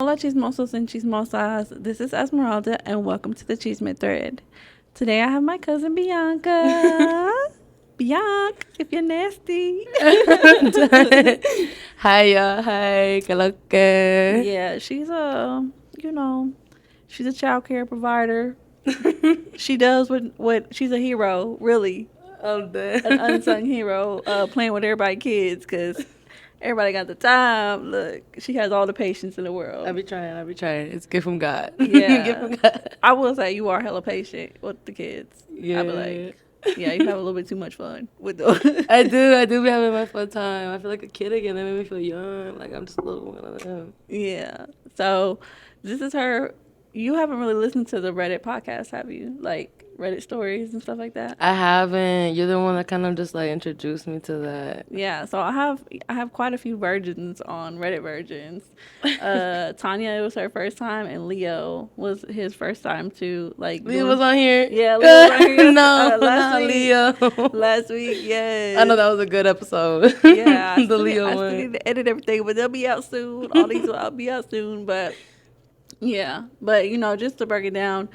Hola chismosos and chismosas. This is Esmeralda and welcome to the Chisme Thread. Today I have my cousin Bianca. Bianca, if you're nasty. Hi, y'all. Hi. Que lo que? Yeah, she's you know, she's a child care provider. She does what she's a hero, really. I'm dead. An unsung hero, playing with everybody's kids because everybody got the time. Look, she has all the patience in the world. I be trying. It's gift from God. Gift Yeah. from God. I will say you are hella patient with the kids. I be Yeah. like, yeah, you have a little bit too much fun with them. I do be having my fun time. I feel like a kid again. They make me feel young. Like I'm just a little one of them. Yeah. So this is her. You haven't really listened to the Reddit podcast, have you? Like Reddit stories and stuff like that. I haven't. You're the one that kind of just like introduced me to that. Yeah. So I have quite a few virgins on Reddit virgins. Tanya, it was her first time, and Leo was his first time too. Like Leo was on here. Yeah, Leo was on here. No, Last not week. Leo. Last week, yes. I know that was a good episode. Yeah, The Leo I one. still need to edit everything, but they'll be out soon. All these will be out soon, but yeah. But just to break it down,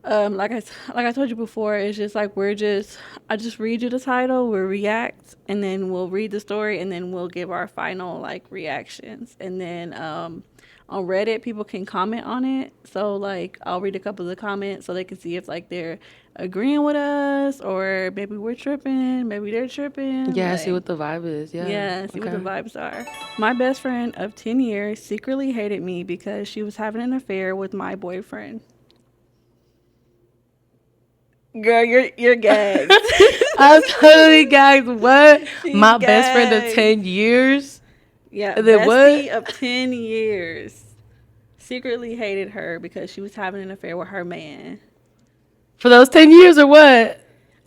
like I told you before, it's just like I just read you the title, we'll react, and then we'll read the story, and then we'll give our final like reactions, and then on Reddit people can comment on it. So like I'll read a couple of the comments so they can see if like they're agreeing with us or maybe we're tripping, maybe they're tripping. Yeah, Like, see what the vibe is. Yeah. see what the vibes are. My best friend of 10 years secretly hated me because she was having an affair with my boyfriend. Girl, you're gagged. I'm totally gagged. What? She's My best friend of gagged. 10 years? Yeah, And then bestie what? of 10 years secretly hated her because she was having an affair with her man. For those 10 years or what?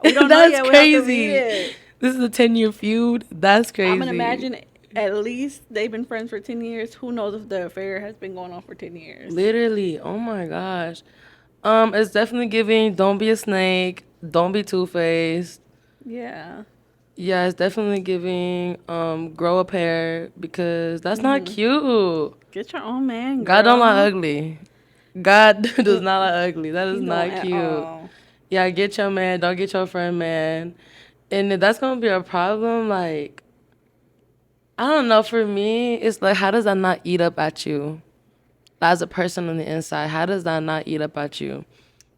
We don't know That's yet. We have to read crazy. it. This is a 10-year feud? That's crazy. I'm gonna imagine at least they've been friends for 10 years. Who knows if the affair has been going on for 10 years? Literally. Oh my gosh. It's definitely giving don't be a snake. Don't be two-faced. Yeah. Yeah, it's definitely giving grow a pair because that's not cute. Get your own man, girl. God don't like ugly. God does not like ugly. That is He not don't at cute. all. Yeah, get your man. Don't get your friend man. And if that's gonna be a problem, like I don't know. For me, it's like how does that not eat up at you? As a person on the inside, how does that not eat up at you?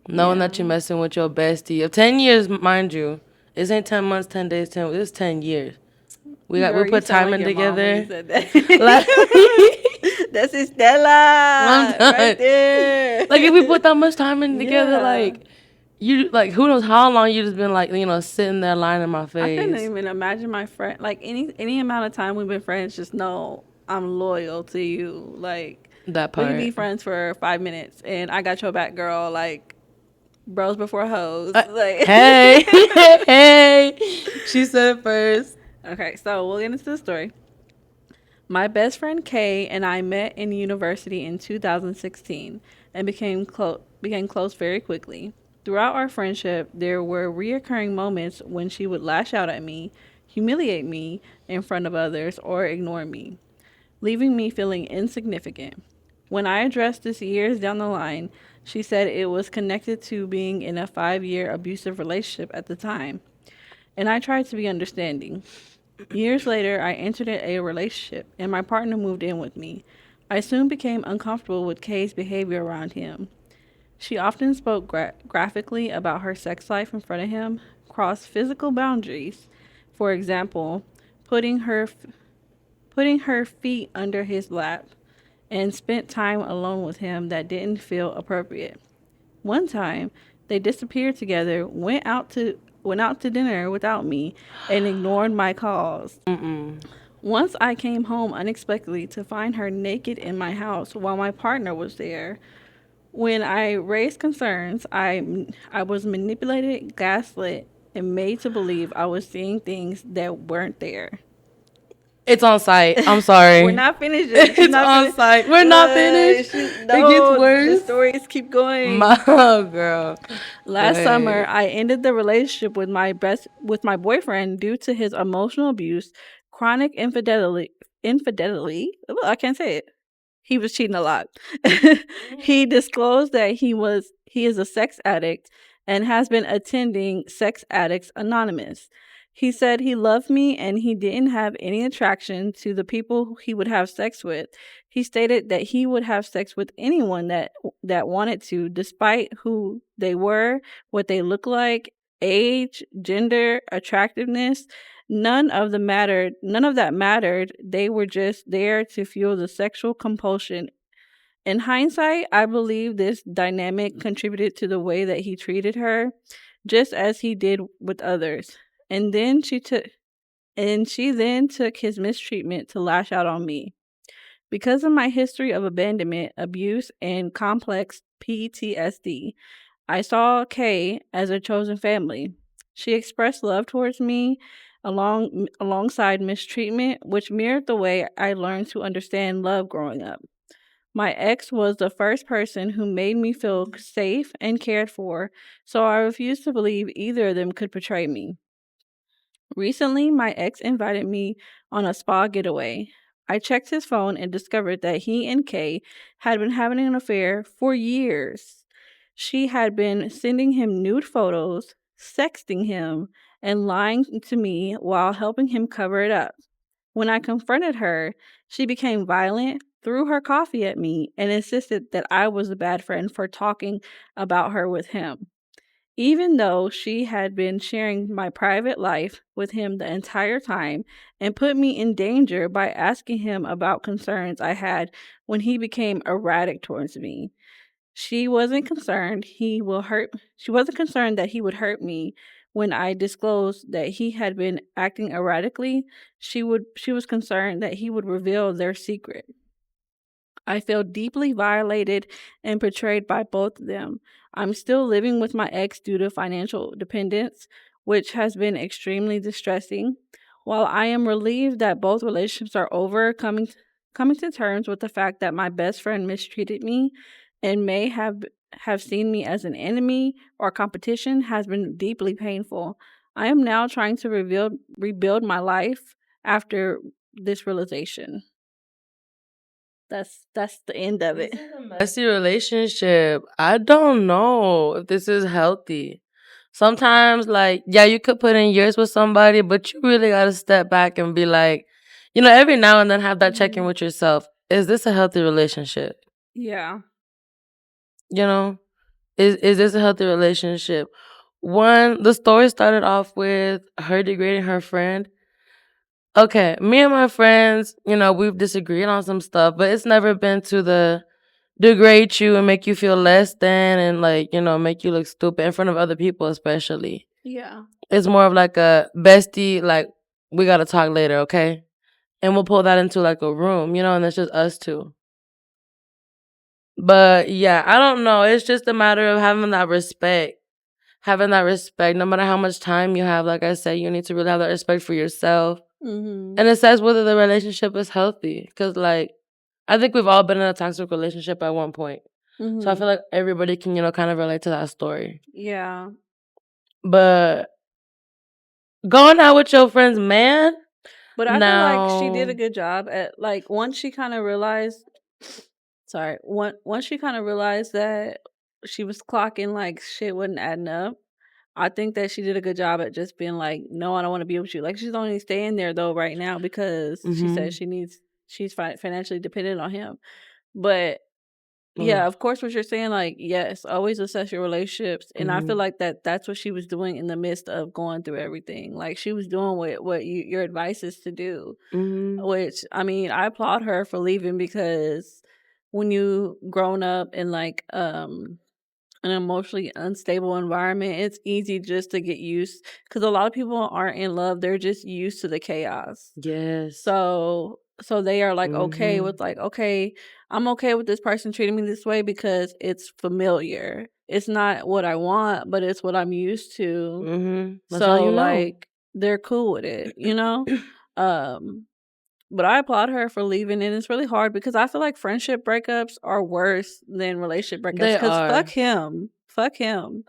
Knowing that you're messing with your bestie of 10 years, mind you. It ain't 10 months, 10 days, 10. It's 10 years. We Girl, put you sound time like in your mom when you together. said that. That's Estella done. right there. Like if we put that much time in together, Yeah. like you like who knows how long you just been like sitting there lying in my I couldn't face. even imagine my friend like any amount of time we've been friends. Just know I'm loyal to you. Like That we part. can be friends for 5 minutes, and I got your back, girl. Like bros before hoes. Like Hey, hey, she said it first. Okay, so we'll get into the story. My best friend Kay and I met in university in 2016 and became close very quickly. Throughout our friendship, there were reoccurring moments when she would lash out at me, humiliate me in front of others, or ignore me, leaving me feeling insignificant. When I addressed this years down the line, she said it was connected to being in a 5-year abusive relationship at the time, and I tried to be understanding. Years later, I entered a relationship, and my partner moved in with me. I soon became uncomfortable with Kay's behavior around him. She often spoke graphically about her sex life in front of him, crossed physical boundaries. For example, putting her putting her feet under his lap, and spent time alone with him that didn't feel appropriate. One time, they disappeared together, went out to dinner without me, and ignored my calls. Once I came home unexpectedly to find her naked in my house while my partner was there. When I raised concerns, I was manipulated, gaslit, and made to believe I was seeing things that weren't there. It's on site. I'm sorry. We're not finished yet. She's It's not on finished. site. We're not finished. It It gets worse. The stories keep going. My girl. Last Go summer, ahead. I ended the relationship with my boyfriend due to his emotional abuse, chronic infidelity. Infidelity. Ugh, I can't say it. he was cheating a lot. He disclosed that he is a sex addict and has been attending Sex Addicts Anonymous. He said he loved me and he didn't have any attraction to the people he would have sex with. He stated that he would have sex with anyone that wanted to, despite who they were, what they look like, age, gender, attractiveness. None of that mattered. They were just there to fuel the sexual compulsion. In hindsight, I believe this dynamic contributed to the way that he treated her, just as he did with others. And then she then took his mistreatment to lash out on me. Because of my history of abandonment, abuse, and complex PTSD, I saw Kay as a chosen family. She expressed love towards me alongside mistreatment, which mirrored the way I learned to understand love growing up. My ex was the first person who made me feel safe and cared for, so I refused to believe either of them could betray me. Recently, my ex invited me on a spa getaway. I checked his phone and discovered that he and Kay had been having an affair for years. She had been sending him nude photos, sexting him, and lying to me while helping him cover it up. When I confronted her, she became violent, threw her coffee at me, and insisted that I was a bad friend for talking about her with him. Even though she had been sharing my private life with him the entire time and put me in danger by asking him about concerns I had when he became erratic towards me. She wasn't concerned that he would hurt me when I disclosed that he had been acting erratically. She was concerned that he would reveal their secret. I feel deeply violated and betrayed by both of them. I'm still living with my ex due to financial dependence, which has been extremely distressing. While I am relieved that both relationships are over, coming to terms with the fact that my best friend mistreated me and may have seen me as an enemy or competition has been deeply painful. I am now trying to rebuild my life after this realization. That's the end of This it. is a messy relationship. I don't know if this is healthy. Sometimes, like, yeah, you could put in years with somebody, but you really got to step back and be like, every now and then have that check in Mhm. with yourself. Is this a healthy relationship? Yeah. You know, is this a healthy relationship? One, the story started off with her degrading her friend. Okay, me and my friends, we've disagreed on some stuff, but it's never been to the degrade you and make you feel less than and like, make you look stupid in front of other people especially. Yeah. It's more of like a bestie, like we gotta talk later, okay? And we'll pull that into like a room, and it's just us two. But yeah, I don't know. It's just a matter of having that respect. Having that respect, no matter how much time you have, like I said, you need to really have that respect for yourself. Mhm. And it says whether the relationship is healthy. Because, like, I think we've all been in a toxic relationship at one point. So I Mhm. feel like everybody can, kind of relate to that story. Yeah. But going out with your friends, man, But I feel like she did a now, good job at, like, once she kind of realized sorry, once she kind of realized that she was clocking like shit wasn't adding up. I think that she did a good job at just being like, "No, I don't want to be with you." Like she's only staying there though right now because she says mm-hmm. she's financially dependent on him. But Ugh, yeah, of course, what you're saying, like, yes, always assess your relationships, and I feel mm-hmm. like that's what she was doing in the midst of going through everything. Like she was doing what your advice is to do, Mm-hmm. which I mean, I applaud her for leaving because when you grown up in like an emotionally unstable environment, it's easy just to get used because a lot of people aren't in love; they're just used to the chaos. Yes. So they are like okay Mm-hmm. with like, okay, I'm okay with this person treating me this way because it's familiar. It's not what I want, but it's what I'm used to. Mm-hmm. That's all So you know. like they're cool with it, you know? Um but I applaud her for leaving and it's really hard because I feel like friendship breakups are worse than relationship breakups They cuz fuck are. him. Fuck him.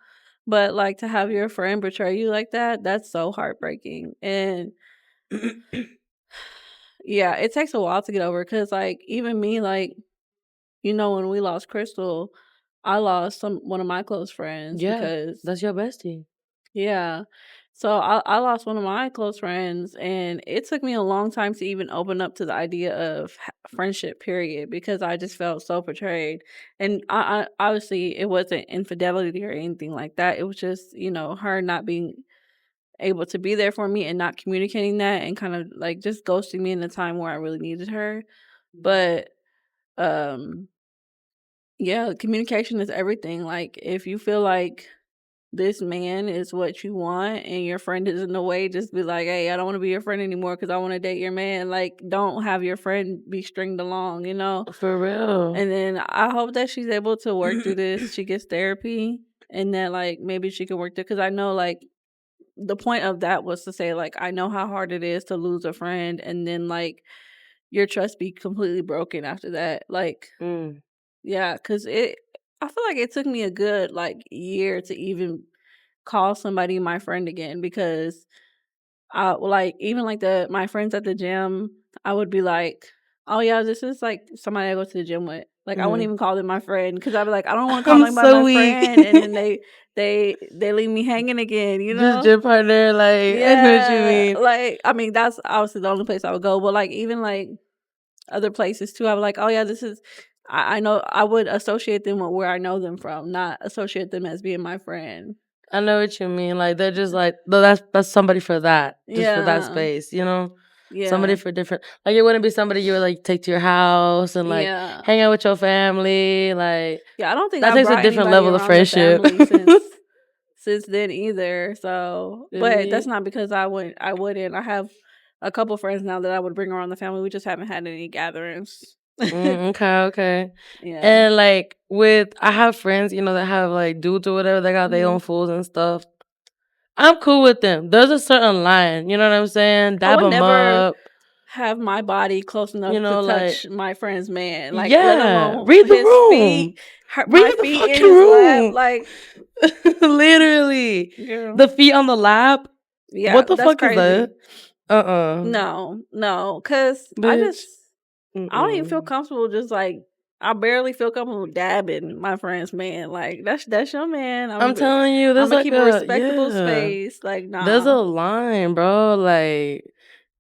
But like to have your friend betray you like that, that's so heartbreaking. And yeah, it takes a while to get over because, like, even me, like, when we lost Crystal, I lost one of my close friends Yeah, because that's your bestie. yeah. So I lost one of my close friends, and it took me a long time to even open up to the idea of friendship, period, because I just felt so betrayed. And I obviously it wasn't infidelity or anything like that. It was just her not being able to be there for me and not communicating that and kind of like just ghosting me in the time where I really needed her. But um yeah, communication is everything. Like if you feel like this man is what you want and your friend is in the way, just be like, hey, I don't want to be your friend anymore because I want to date your man. Like, don't have your friend be stringed along. For real. And then I hope that she's able to work through this. She gets therapy and that, like, maybe she can work through, because I know, like, the point of that was to say, like, I know how hard it is to lose a friend and then, like, your trust be completely broken after that. Like, Mm. yeah, because I feel like it took me a good, like, year to even call somebody my friend again, because like, even like my friends at the gym, I would be like, oh yeah, this is like somebody I go to the gym with. Like I wouldn't Mm. even call them my friend because I'd be like, I don't want to call I'm anybody so my weak. friend, and then they leave me hanging again. Just gym partner, like I know what you Yeah, mean. like I mean that's obviously the only place I would go, but like even like other places too, I was like, oh yeah, this is. I know I would associate them with where I know them from, not associate them as being my friend. I know what you mean. Like they're just like, no, that's somebody for that, just for that Yeah, space, you know. Somebody yeah, for different. Like it wouldn't be somebody you would like take to your house and like yeah. hang out with your family. Like Yeah, I don't think that I takes a brought different anybody level of around the friendship. family since then either. So, but that's Really? not because I wouldn't. I have a couple friends now that I would bring around the family. We just haven't had any gatherings. Okay, okay. Yeah. And like with, I have friends, you know, that have like dudes or whatever. They got their Hmm. own fools and stuff. I'm cool with them. There's a certain line, you know what I'm saying? I Dab would them never up, have my body close you enough to know, like touch my friend's man, like let yeah, alone read the his feet, room. my Read the feet in fucking his lap. room. Like, Literally. girl, The feet on the lap. yeah, What the that's fuck is that? crazy. Uh-uh. No, no, because Bitch. I don't even feel Mm-mm. comfortable just like I barely feel comfortable dabbing my friend's man. Like that's your man. I'm telling you, I'm there's gonna like keep a a, respectable yeah. space. Like There's a nah. line, bro. Like,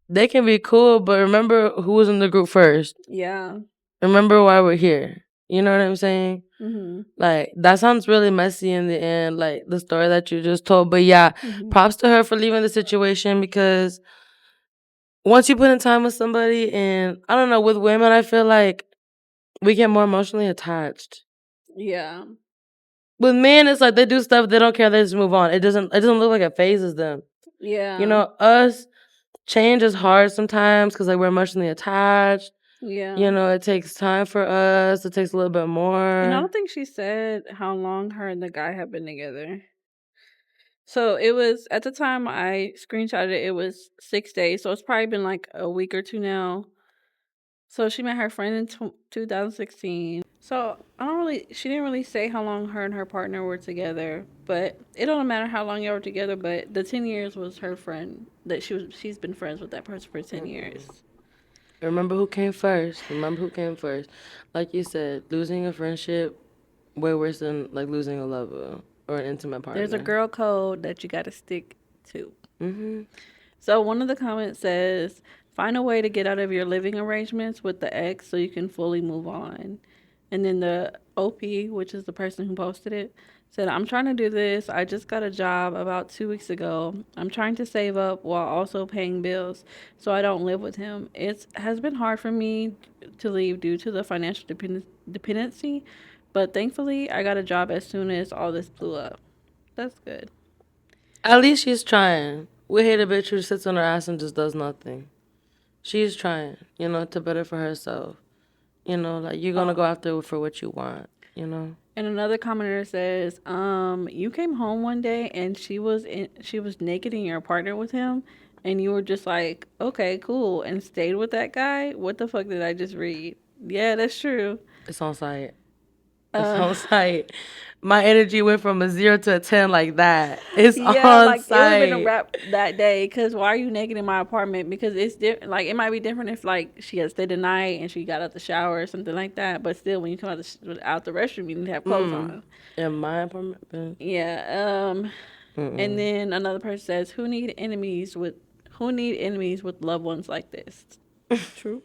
they can be cool, but remember who was in the group first. Yeah. Remember why we're here. You know what I'm saying? Mhm. Like, that sounds really messy in the end, like the story that you just told. But yeah, Mhm. props to her for leaving the situation because once you put in time with somebody, and I don't know, with women, I feel like we get more emotionally attached. Yeah. With men, it's like they do stuff, they don't care, they just move on. It doesn't look like it phases them. You Yeah. know, us, change is hard sometimes because like we're emotionally attached. Yeah. You know, it takes time for us. It takes a little bit And I more. don't think she said how long her and the guy have been together. So it was at the time I screenshotted it, it was 6 days. So it's probably been like a week or two now. So she met her friend in 2016. So she didn't really say how long her and her partner were together, but it don't matter how long y'all were together. But the 10 years was her friend that she's been friends with that person for 10 years. Remember who came first. Remember who came first. Like you said, losing a friendship way worse than like losing a lover or an intimate There's a partner. girl code that you got to stick to. Mm-hmm. So one of the comments says, "Find a way to get out of your living arrangements with the ex so you can fully move on." And then the OP, which is the person who posted it, said, "I'm trying to do this. I just got a job about 2 weeks ago. I'm trying to save up while also paying bills so I don't live with him. It has been hard for me to leave due to the financial dependency, but thankfully I got a job as soon as all this blew up." That's good. At least she's trying. We hate a bitch who sits on her ass and just does nothing. She's trying, you know, to better for herself. You know, like you're gonna Oh, go after for what you want, you know? and another commenter says, you came home one day and she was naked and you're a partner with him and you were just like, okay, cool, and stayed with that guy? What the fuck did I just read?" Yeah, that's true. It's on site. It's Uh, on site. My energy went from a 0 to a 10 like that. It's yeah, on like it would have been a site. wrap that day. Cause why are you naked in my apartment? Because it's different. Like it might be different if like she had stayed the night and she got out the shower or something like that. But still, when you come out the restroom, you need to have clothes on. In my apartment, Yeah. And mm-mm. then another person says, who need enemies with loved ones like this? True.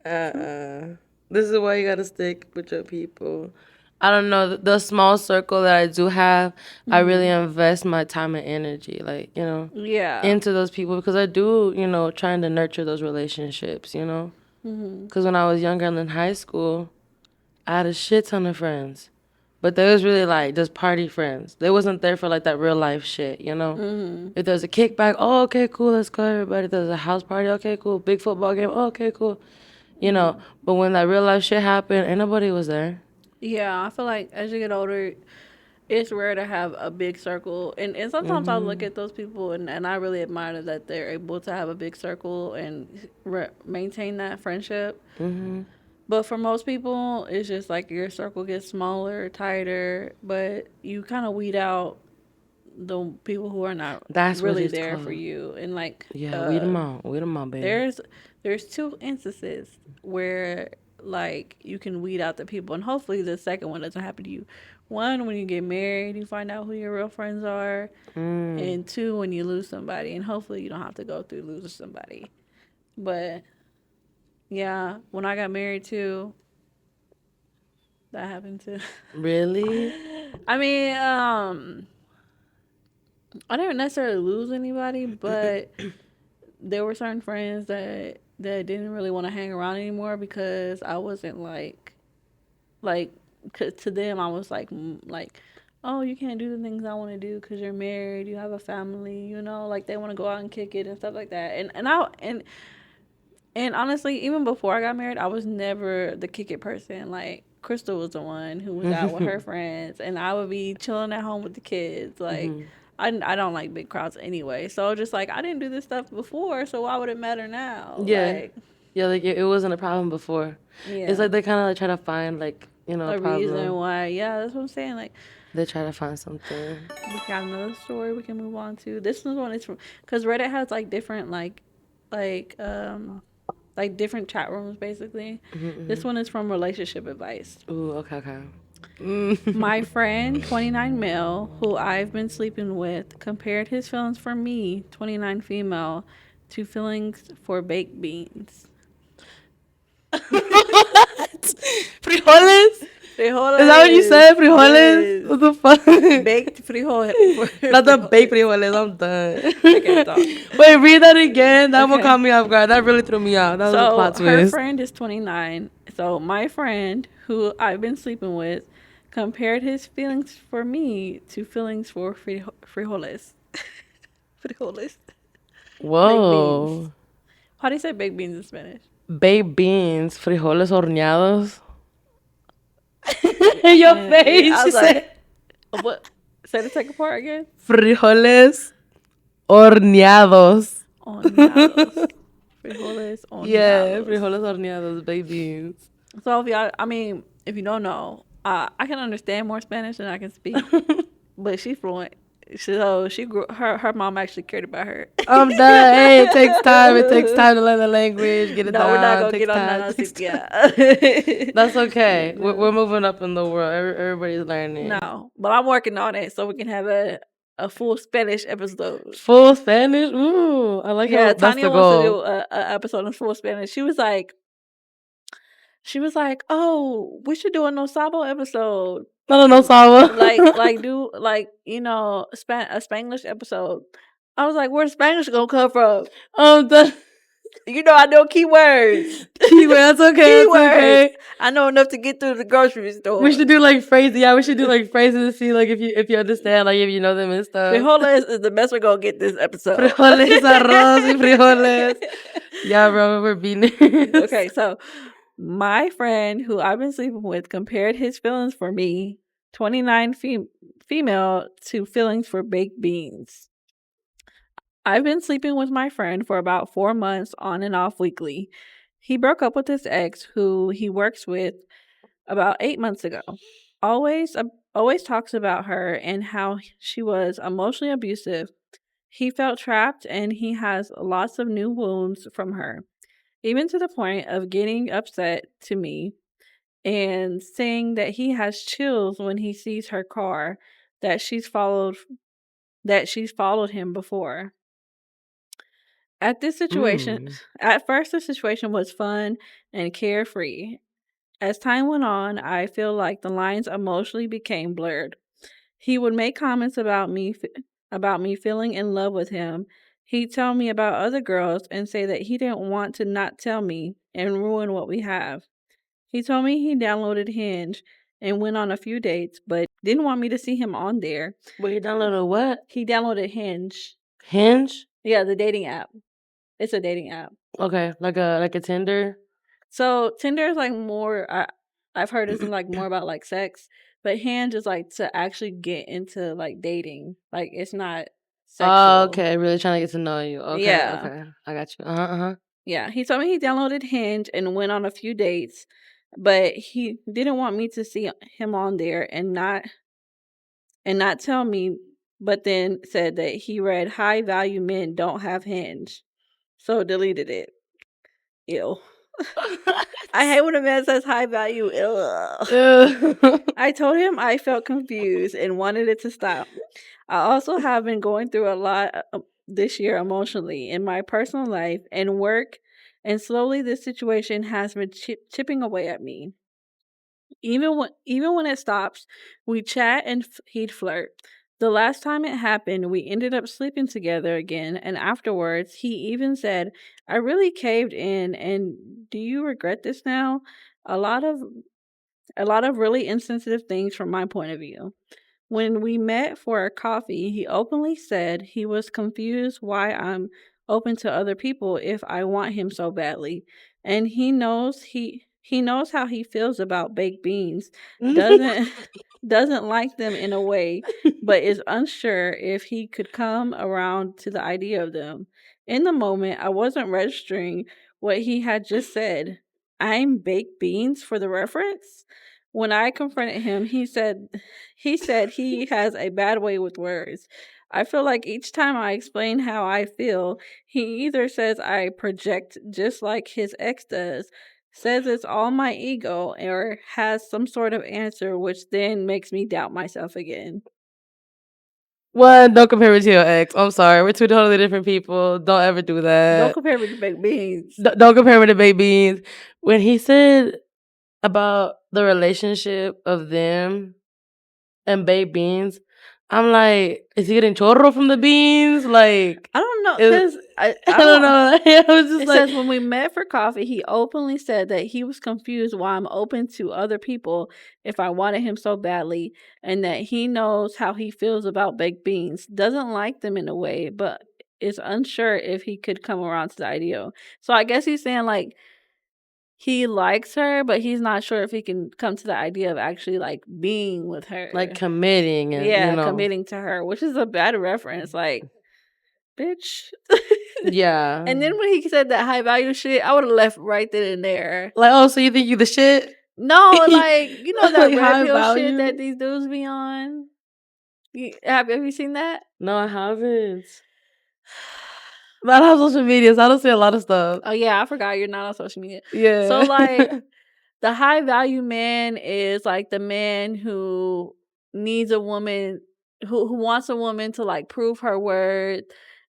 True. This is why you gotta stick with your people. I don't know the small circle that I do have. I really invest my time and energy, like Yeah. into those people because I do, trying to nurture those relationships. Because when I was younger and in high school, I had a shit ton of friends, but they was really like just party friends. They wasn't there for like that real life shit. If there's a kickback, oh okay, cool, let's go everybody. If there's a house party, okay, cool. Big football game, oh, okay, cool. But when that real life shit happened, ain't nobody was there. Yeah, I feel like as you get older, it's rare to have a big circle. And sometimes I look at those people and I really admire that they're able to have a big circle and maintain that friendship. But for most people, it's just like your circle gets smaller, tighter, but you kind of weed out the people who are not That's what really it's there for called. you. And like, Yeah, weed them out, baby. there's two instances where like you can weed out the people, and hopefully the second one doesn't happen to you. One, when you get married, you find out who your real friends are, and two, when you lose somebody, and hopefully you don't have to go through losing somebody. But yeah, when I got married too, that happened too. Really? I mean, I didn't necessarily lose anybody, but there were certain friends that didn't really want to hang around anymore because I wasn't like to them I was like, oh, you can't do the things I want to do because you're married, you have a family, like they want to go out and kick it and stuff like that. And honestly, even before I got married, I was never the kick it person. Like Crystal was the one who was out with her friends, and I would be chilling at home with the kids. Like I don't like big crowds anyway, so just like I didn't do this stuff before, so why would it matter now? Yeah. Like Yeah, like it wasn't a problem before. It's yeah, like they kind of like try to find like, a a reason problem. why. Yeah, that's what I'm saying. Like They try to find something. we got another story we can move on to. This one is from because Reddit has like different like like different chat rooms basically. This one is from relationship advice. Ooh, okay, okay. My friend, 29 male, who I've been sleeping with, compared his feelings for me, 29 female, to feelings for baked beans. What? Frijoles? Is that what you Frijoles. said? Frijoles? Yes. What the fuck? Baked frijoles. Not the baked frijoles. I'm done. I can't talk. Wait, read that again. That one Okay. caught me off guard. That really threw me out. That was a So plot her twist. friend is 29. So my friend, who I've been sleeping with, compared his feelings for me to feelings for frijoles. Frijoles. Baked beans. Whoa. How do you say baked beans in Spanish? Baked beans, frijoles horneados. In your face, I she was like, said what? Say the second part again. frijoles horneados. Horneados. Frijoles Yeah, horneados. frijoles horneados, baked beans. So if y'all, I mean, if you don't know, I can understand more Spanish than I can speak, but she's fluent. So she grew. Her mom actually cared about her. I'm done. Hey, it takes time. It takes time to learn the language, get it No, we're not down. It gonna takes get on time. that. It takes time. Yeah. That's okay. No. We're moving up in the world. Everybody's learning. No, but I'm working on it so we can have a full Spanish episode. Full Spanish? Ooh, I like Yeah, how that's Tanya the wants to goal. do a episode in full Spanish. She was like, "Oh, we should do a No Sabo episode. No, no, no, Sawa. Like do like a Spanglish episode." I was like, "Where's Spanish gonna come from?" I'm done. I know keywords. Keyword, that's okay. That's Keywords. okay. I know enough to get through the grocery store. We should do like phrases. Yeah, we should do like phrases to see like if you understand, like if you know them and stuff. Frijoles is the best we're gonna get this episode. Frijoles, arroz, y frijoles. Yeah, bro, we're beating it. Okay, so my friend who I've been sleeping with compared his feelings for me, 29 female, to feelings for baked beans. I've been sleeping with my friend for about 4 months on and off weekly. He broke up with his ex, who he works with, about 8 months ago. Always, always talks about her and how she was emotionally abusive. He felt trapped and he has lots of new wounds from her, even to the point of getting upset to me and saying that he has chills when he sees her car that she's followed him before. At this situation, Mm. at first the situation was fun and carefree. As time went on, I feel like the lines emotionally became blurred. He would make comments about me feeling in love with him. He'd tell me about other girls and say that he didn't want to not tell me and ruin what we have. He told me he downloaded Hinge and went on a few dates, but didn't want me to see him on there. Wait, you downloaded what? He downloaded Hinge. Hinge? Yeah, the dating app. It's a dating app. Okay, like a Tinder. So Tinder is like more. I've heard it's like more about like sex, but Hinge is like to actually get into like dating. Like it's not Oh, sexual. okay. Really trying to get to know you. Okay, Yeah, okay. I got you. Uh-huh. yeah. He told me he downloaded Hinge and went on a few dates, but he didn't want me to see him on there and not tell me. But then said that he read high value men don't have Hinge, so deleted it. Ew. Uh-huh. I hate when a man says high value. Ugh. Ew. I told him I felt confused and wanted it to stop. I also have been going through a lot this year emotionally in my personal life and work, and slowly this situation has been chipping away at me. Even when it stops, we chat and he'd flirt. The last time it happened, we ended up sleeping together again, and afterwards, he even said, "I really caved in, and do you regret this now?" A lot of a lot of really insensitive things from my point of view. When we met for a coffee, he openly said he was confused why I'm open to other people if I want him so badly. And he knows how he feels about baked beans. Doesn't doesn't like them in a way, but is unsure if he could come around to the idea of them. In the moment, I wasn't registering what he had just said. I'm baked beans for the reference. When I confronted him, he said he has a bad way with words. I feel like each time I explain how I feel, he either says I project just like his ex does, says it's all my ego, or has some sort of answer, which then makes me doubt myself again. One, don't compare me to your ex. I'm sorry. We're two totally different people. Don't ever do Don't that. compare me to baked beans. Don't compare me to baked beans. When he said about the relationship of them and baked beans, I'm like, is he getting chorro from the beans? Like, I don't know, is, cause I I don't don't. know. I was just It like, says when we met for coffee, he openly said that he was confused why I'm open to other people if I wanted him so badly, and that he knows how he feels about baked beans. Doesn't like them in a way, but is unsure if he could come around to the idea. So I guess he's saying like he likes her, but he's not sure if he can come to the idea of actually like being with like her. committing and, Yeah, committing to her, which is a bad reference. Like, bitch. yeah. And then when he said that high value shit, I would have left right then and there. Like, oh, so you think you the shit? No, like you know that Like red high pill shit value? that these dudes be on. Have you seen that? No, I haven't. Not on social media, so I don't see a lot of stuff. Oh yeah, I forgot you're not on social media. So Yeah. like the high value man is like the man who needs a woman who wants a woman to like prove her worth,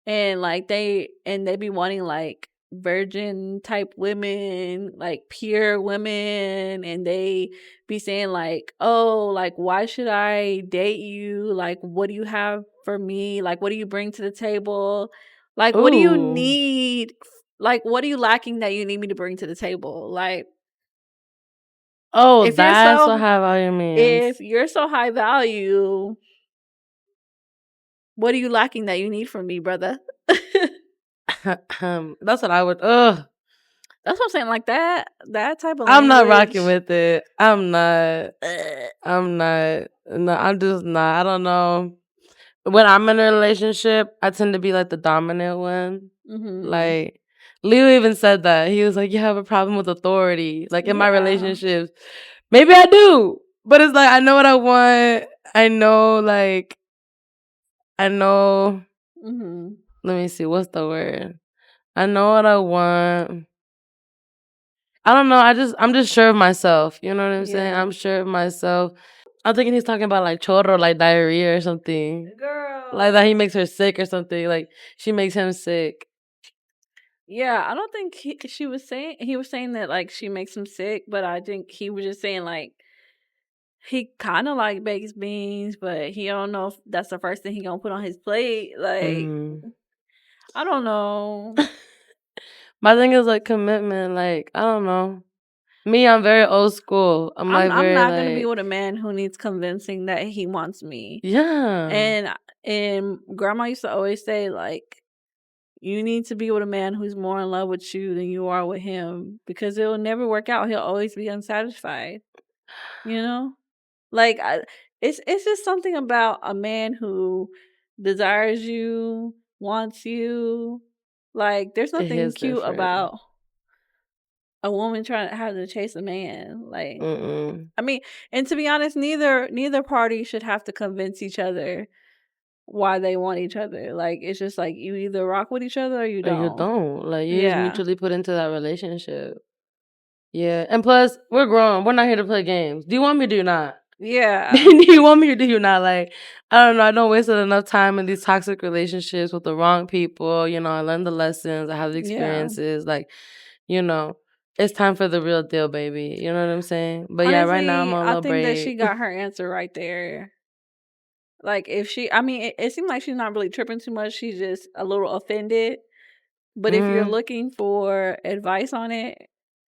and like they be wanting like virgin type women, like pure women, and they be saying like, "Oh, like why should I date you? Like what do you have for me? Like what do you bring to the table? Like what do you Ooh. need? Like what are you lacking that you need me to bring to the table?" Like Oh, if you're that's what so high value means. if you're so high value, what are you lacking that you need from me, brother? That's what I would. Ugh. That's what I'm saying. Like that type of I'm not rocking language. with it. I'm not. Ugh. I'm not. No, I'm just not. I don't know. When I'm in a relationship, I tend to be like the dominant one. Mhm. Like Leo even said that. He was like, "You have a problem with authority." Like in my Yeah. relationships, Maybe I do, but it's like I know what I want. I know, like I know. Mhm. Let me see. What's the word? I know what I want. I don't know. I'm just sure of myself. You know what I'm saying? Yeah. I'm sure of myself. I'm thinking he's talking about like chorro, like diarrhea or something. Like Girl. that he makes her sick or something. Like she makes him sick. Yeah, I don't think he was saying that like she makes him sick, but I think he was just saying like he kind of like baked beans, but he don't know if that's the first thing he gonna put on his plate. Like Mm. I don't know. My thing is like commitment. Like I don't know. Me, I'm very old school. I'm like I'm very not gonna be like with a man who needs convincing that he wants me. yeah. And grandma used to always say like you need to be with a man who's more in love with you than you are with him because it will never work out. He'll always be unsatisfied. You know? Like it's just something about a man who desires you, wants you. Like there's It nothing hits cute different. about a woman trying to have to chase a man. Like Mm-mm. I mean, and to be honest, neither party should have to convince each other why they want each other. Like it's just like you either rock with each other or you Or you don't. don't. Like you just Yeah. mutually put into that relationship. Yeah. And plus, we're grown. We're not here to play games. Do you want me? Do you not? Yeah. Do you want me or do you not? Like, I don't know. I don't waste enough time in these toxic relationships with the wrong people. You know, I learned the lessons. I have the Yeah. experiences. Like, you know, it's time for the real deal, baby. You know what I'm saying? But yeah, right now I'm Honestly, on a I little think that she break. got her answer right there. Like if she I mean it seemed like she's not really tripping too much. She's just a little offended. But if you're Hmm. looking for advice on it,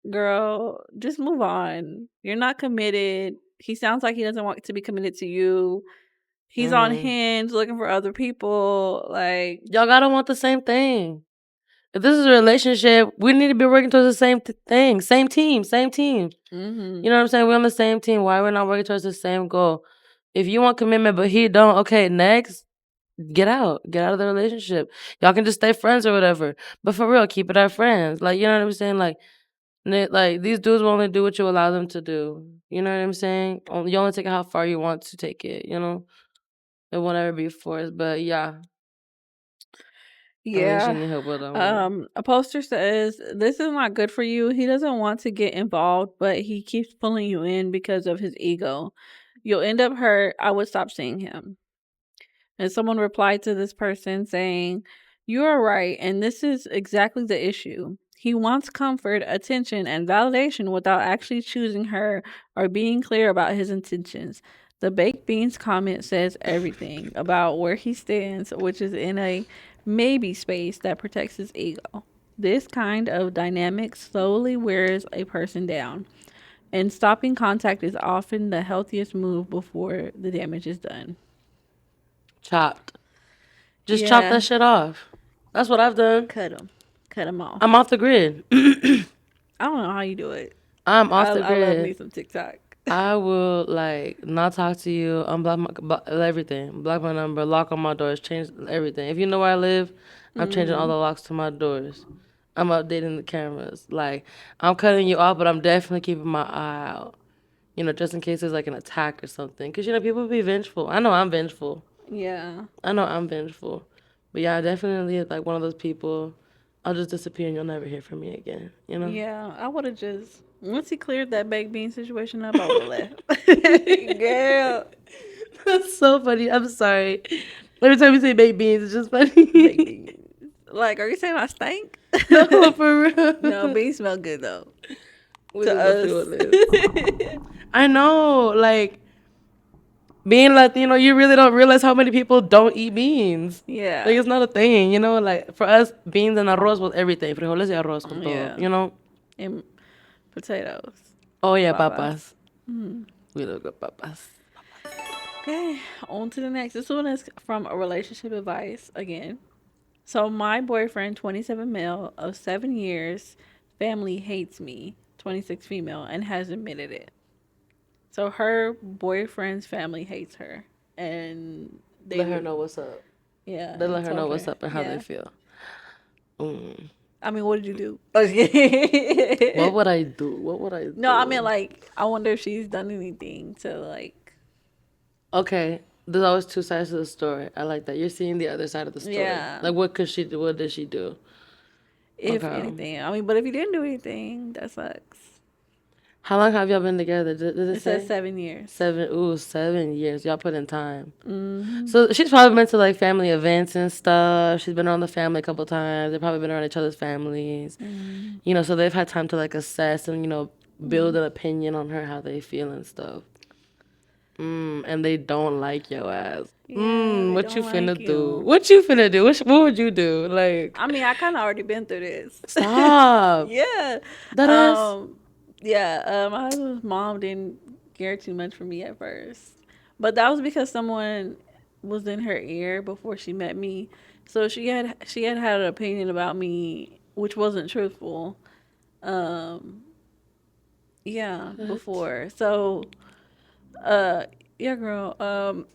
girl, just move on. You're not committed. He sounds like he doesn't want to be committed to you. He's on Hmm. Hinge looking for other people. Like, Y'all gotta want the same thing. If this is a relationship, we need to be working towards the same thing. Same team. Same team. mm-hmm. You know what I'm saying? We're on the same team. Why we're not working towards the same goal? If you want commitment but he don't, okay, next, get out. Get out of the relationship. Y'all can just stay friends or whatever. But for real, keep it as friends. Like, you know what I'm saying? Like these dudes will only do what you allow them to do. You know what I'm saying? You only take it how far you want to take it, you know? It won't ever be forced. But yeah, I think she Yeah. need help with that one. A poster says, "This is not good for you. He doesn't want to get involved, but he keeps pulling you in because of his ego. You'll end up hurt. I would stop seeing him." And someone replied to this person saying, "You are right, and this is exactly the issue. He wants comfort, attention, and validation without actually choosing her or being clear about his intentions." The baked beans comment says everything about where he stands, which is in a maybe space that protects his ego. This kind of dynamic slowly wears a person down, and stopping contact is often the healthiest move before the damage is done. Chopped. Just chop Yeah, that shit off. That's what I've done. cut them. Cut them off. I'm off the grid. I don't know how you do it. I'm off the I love me grid. some TikTok. I will like not talk to you, unblock everything, block my number, lock on my doors, change everything. If you know where I live, I'm changing all Mm-hmm. the locks to my doors. I'm updating the cameras. Like I'm cutting you off, but I'm definitely keeping my eye out. You know, just in case there's like an attack or something. Cause you know people be vengeful. I know I'm vengeful. Yeah. I know I'm vengeful. But yeah, I definitely like one of those people. I'll just disappear and you'll never hear from me again. You know. Yeah. I would have just once he cleared that baked bean situation up, I would have left. Girl. That's so funny. I'm sorry. Every time you say baked beans, it's just Baked funny. beans. Like, are you saying I stink? No, for No, real. beans smell good though. We To just gonna feel us. this. I know, like being Latino, you really don't realize how many people don't eat beans. Yeah. Like it's not a thing, you know. Like for us, beans and arroz with everything. Frijoles y arroz con todo, Yeah. you know. And potatoes. Oh yeah, Babas. papas. We love good papas. Okay, on to the next. This one is from a relationship advice again. So my boyfriend, 27 male of 7 years, family hates me, 26 female, and has admitted it. So her boyfriend's family hates her, and they Let her would, know what's up. yeah, They and let her know told what's her, up and how they yeah. feel. Mm. I mean, what did you do? What would I do? What would I No, I mean, do? like, I wonder if she's done anything to, like, Okay, there's always two sides to the story. I like that. You're seeing the other side of the story. yeah, Like, what could she do? What did she do? if Okay. anything. I mean, but if you didn't do anything, that sucks. How long have y'all been together? Did it It says say? 7 years. 7. Ooh, 7 years. Y'all put in time. Mm-hmm. So she's probably been to like family events and stuff. She's been around the family a couple times. They've probably been around each other's families. Mm-hmm. You know, so they've had time to like assess and, you know, build an opinion on her, how they feel and stuff. And they don't like your ass. Yeah, they What you don't like finna do? you. What you finna do? What would you do? Like, I mean, I kind of already been through this. stop. Yeah. That ass. Yeah. My husband's mom didn't care too much for me at first, but that was because someone was in her ear before she met me. So she had an opinion about me which wasn't truthful. Um, yeah, What? before. So, uh, yeah, girl.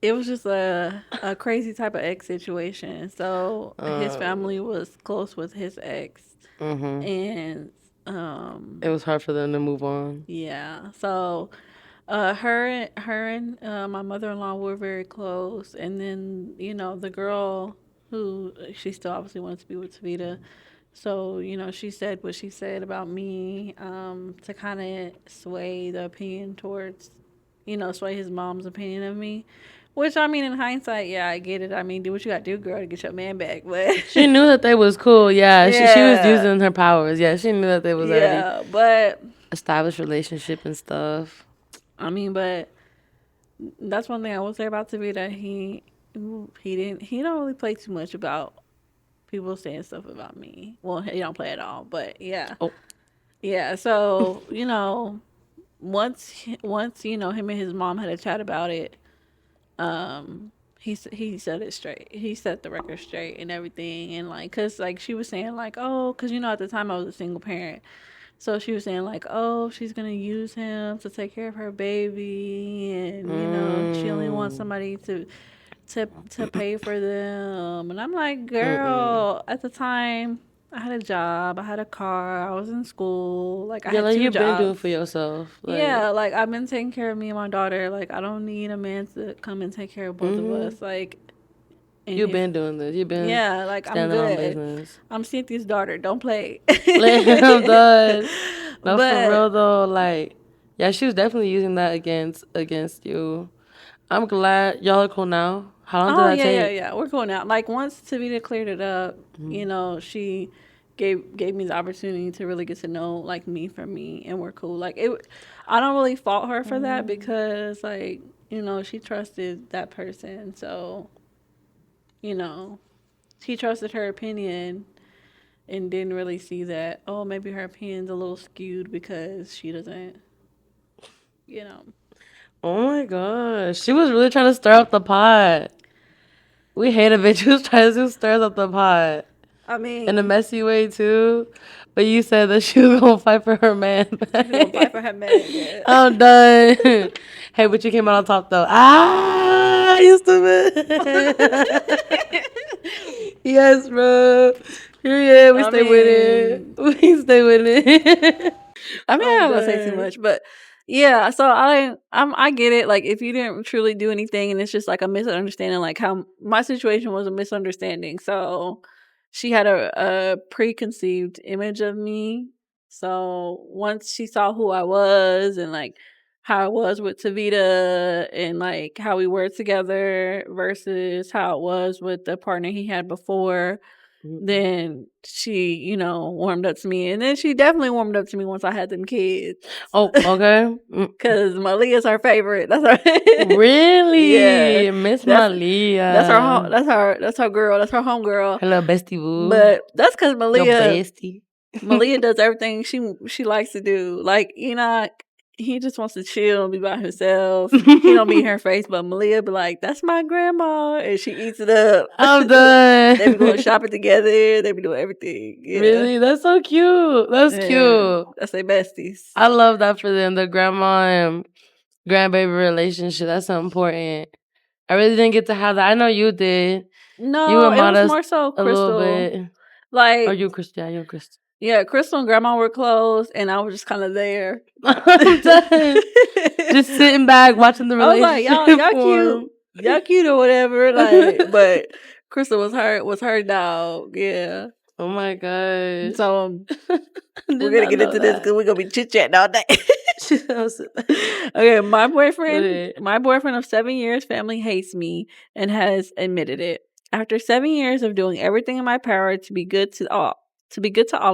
It was just a crazy type of ex situation. So his family was close with his ex, Mm-hmm. and It was hard for them to move on. yeah. So her and my mother in law were very close, and then the girl who she still obviously wants to be with Tavita. So she said what she said about me to kind of sway the opinion towards sway his mom's opinion of me. Which I mean, in hindsight, yeah, I get it. I mean, do what you gotta do, girl, to get your man back. But She knew that they was cool. Yeah, she was yeah, using her powers. Yeah, she knew that they was already yeah. But established relationship and stuff. I mean, but that's one thing I will say about Tavita. He don't really play too much about people saying stuff about me. Well, he don't play at all. But yeah, Oh, yeah. So once him and his mom had a chat about it, he set it straight. He set the record straight and everything, and like, cause like she was saying like, oh, cause at the time I was a single parent, so she was saying like, oh, she's gonna use him to take care of her baby, and she only wants mm, somebody to pay for them, and I'm like, mm-mm. girl, at the time. I had a job, I had a car, I was in school, like I Yeah, had like two you've been doing for jobs. yourself. Like, Yeah, like I've been taking care of me and my daughter. Like I don't need a man to come and take care of both of mm-hmm. us. Like, and You've if been doing this. You've been yeah, like I'm standing on good. business. I'm Cynthia's daughter. Don't play. Like, I'm done. No, for real But though. Like, yeah, she was definitely using that against you. I'm glad y'all are cool now. How long did oh that yeah, yeah, take? yeah. We're going out. Like once Tavita cleared it up, she gave me the opportunity to really get to know like me for me, and we're cool. Like it, I don't really fault her for that because like she trusted that person, so you know she trusted her opinion and didn't really see that maybe her opinion's a little skewed because she doesn't you know Oh my gosh, she was really trying to stir up the pot. We hate a bitch who's trying to stir up the pot I in a mean, messy way too. But you said that she was gonna fight for her man. she's gonna fight for her man. Yeah. I'm done. Hey, but you came out on top though. Ah, you stupid. Yes, bro. Period. We I stay with it. mean, We stay with it. I mean, I'm I'm not gonna say too done. much, but yeah. So I get it. Like, if you didn't truly do anything, and it's just like a misunderstanding, like how my situation was a misunderstanding. So she had a preconceived image of me. So once she saw who I was and like how I was with Tavita and like how we were together versus how it was with the partner he had before, then she, warmed up to me. And then she definitely warmed up to me once I had them kids. Oh, okay. Cause Malia's her favorite. That's her. Yeah, Really? Miss that's that's her home. Malia. That's her girl. That's her home girl. Hello, bestie boo. But that's cause Your Malia bestie. Malia does everything she likes to do. Like Enoch, he just wants to chill and be by himself. He don't be in her face, but Malia be like, "That's my grandma," and she eats it up. I'm They be going done. shopping together. They be doing everything. Yeah, Really? That's so cute. That's yeah. cute. That's their besties. I love that for them. The grandma and grandbaby relationship. That's so important. I really didn't get to have that. I know you did. You No, and it was Mada's more so a little Crystal. bit. Are Like, you Christian? Yeah, you're Christian. yeah, Crystal and Grandma were close, and I was just kind of there. I'm done. Just sitting back watching the I was like, relationship y'all cute, form. y'all cute or whatever. Like, but Crystal was her dog. Yeah. Oh my gosh. So I we're did gonna not get know into this because that. we're gonna be chit chatting all day. She knows it. Okay, Go ahead. my boyfriend of 7 years, family hates me and has admitted it. After 7 years of doing everything in my power to be good to all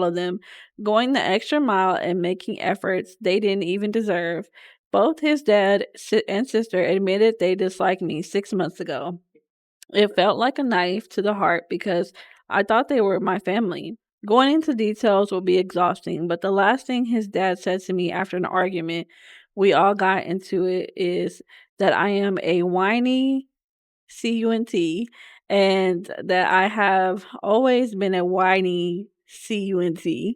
of them, going the extra mile and making efforts they didn't even deserve, both his dad and sister admitted they disliked me 6 months ago. It felt like a knife to the heart because I thought they were my family. Going into details will be exhausting, but the last thing his dad said to me after an argument we all got into it is that I am a whiny cunt and that I have always been a whiny cunt.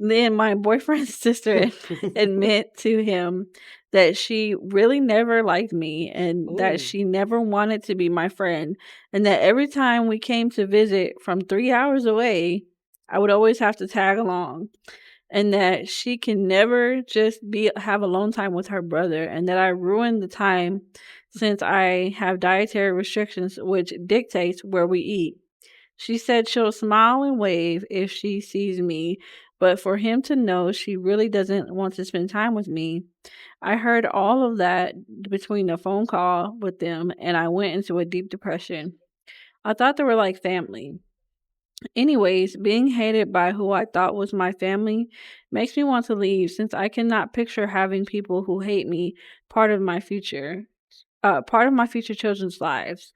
Then my boyfriend's sister admit to him that she really never liked me and that Ooh. she never wanted to be my friend, and that every time we came to visit from 3 hours away, I would always have to tag along, and that she can never just be have alone time with her brother, and that I ruined the time since I have dietary restrictions which dictates where we eat. She said she'll smile and wave if she sees me, but for him to know she really doesn't want to spend time with me. I heard all of that between the phone call with them and I went into a deep depression. I thought they were like family. Anyways, being hated by who I thought was my family makes me want to leave since I cannot picture having people who hate me part of my future. Part of my future children's lives.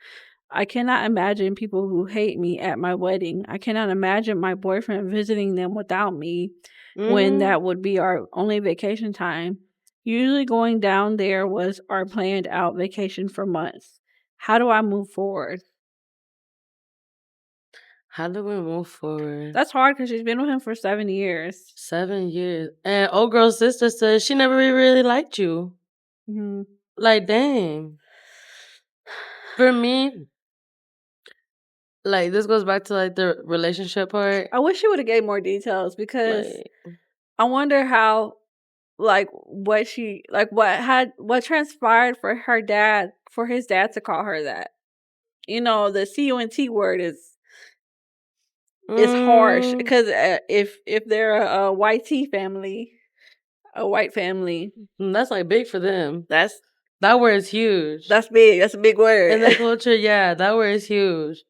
I cannot imagine people who hate me at my wedding. I cannot imagine my boyfriend visiting them without me when Mm-hmm. that would be our only vacation time. Usually going down there was our planned out vacation for months. How do I move forward? How do we move forward? That's hard because she's been with him for 7 years. 7 years. And old girl's sister says she never really liked you. Hmm. Like, dang. For me, like, this goes back to, like, the relationship part. I wish she would have gave more details because Like, I wonder how, like, what transpired for his dad to call her that. The cunt word is harsh mm, because if they're a white T family, a white family, that's, like, big for them. that's That word is huge. that's big. That's a big word. In the culture, yeah, that word is huge.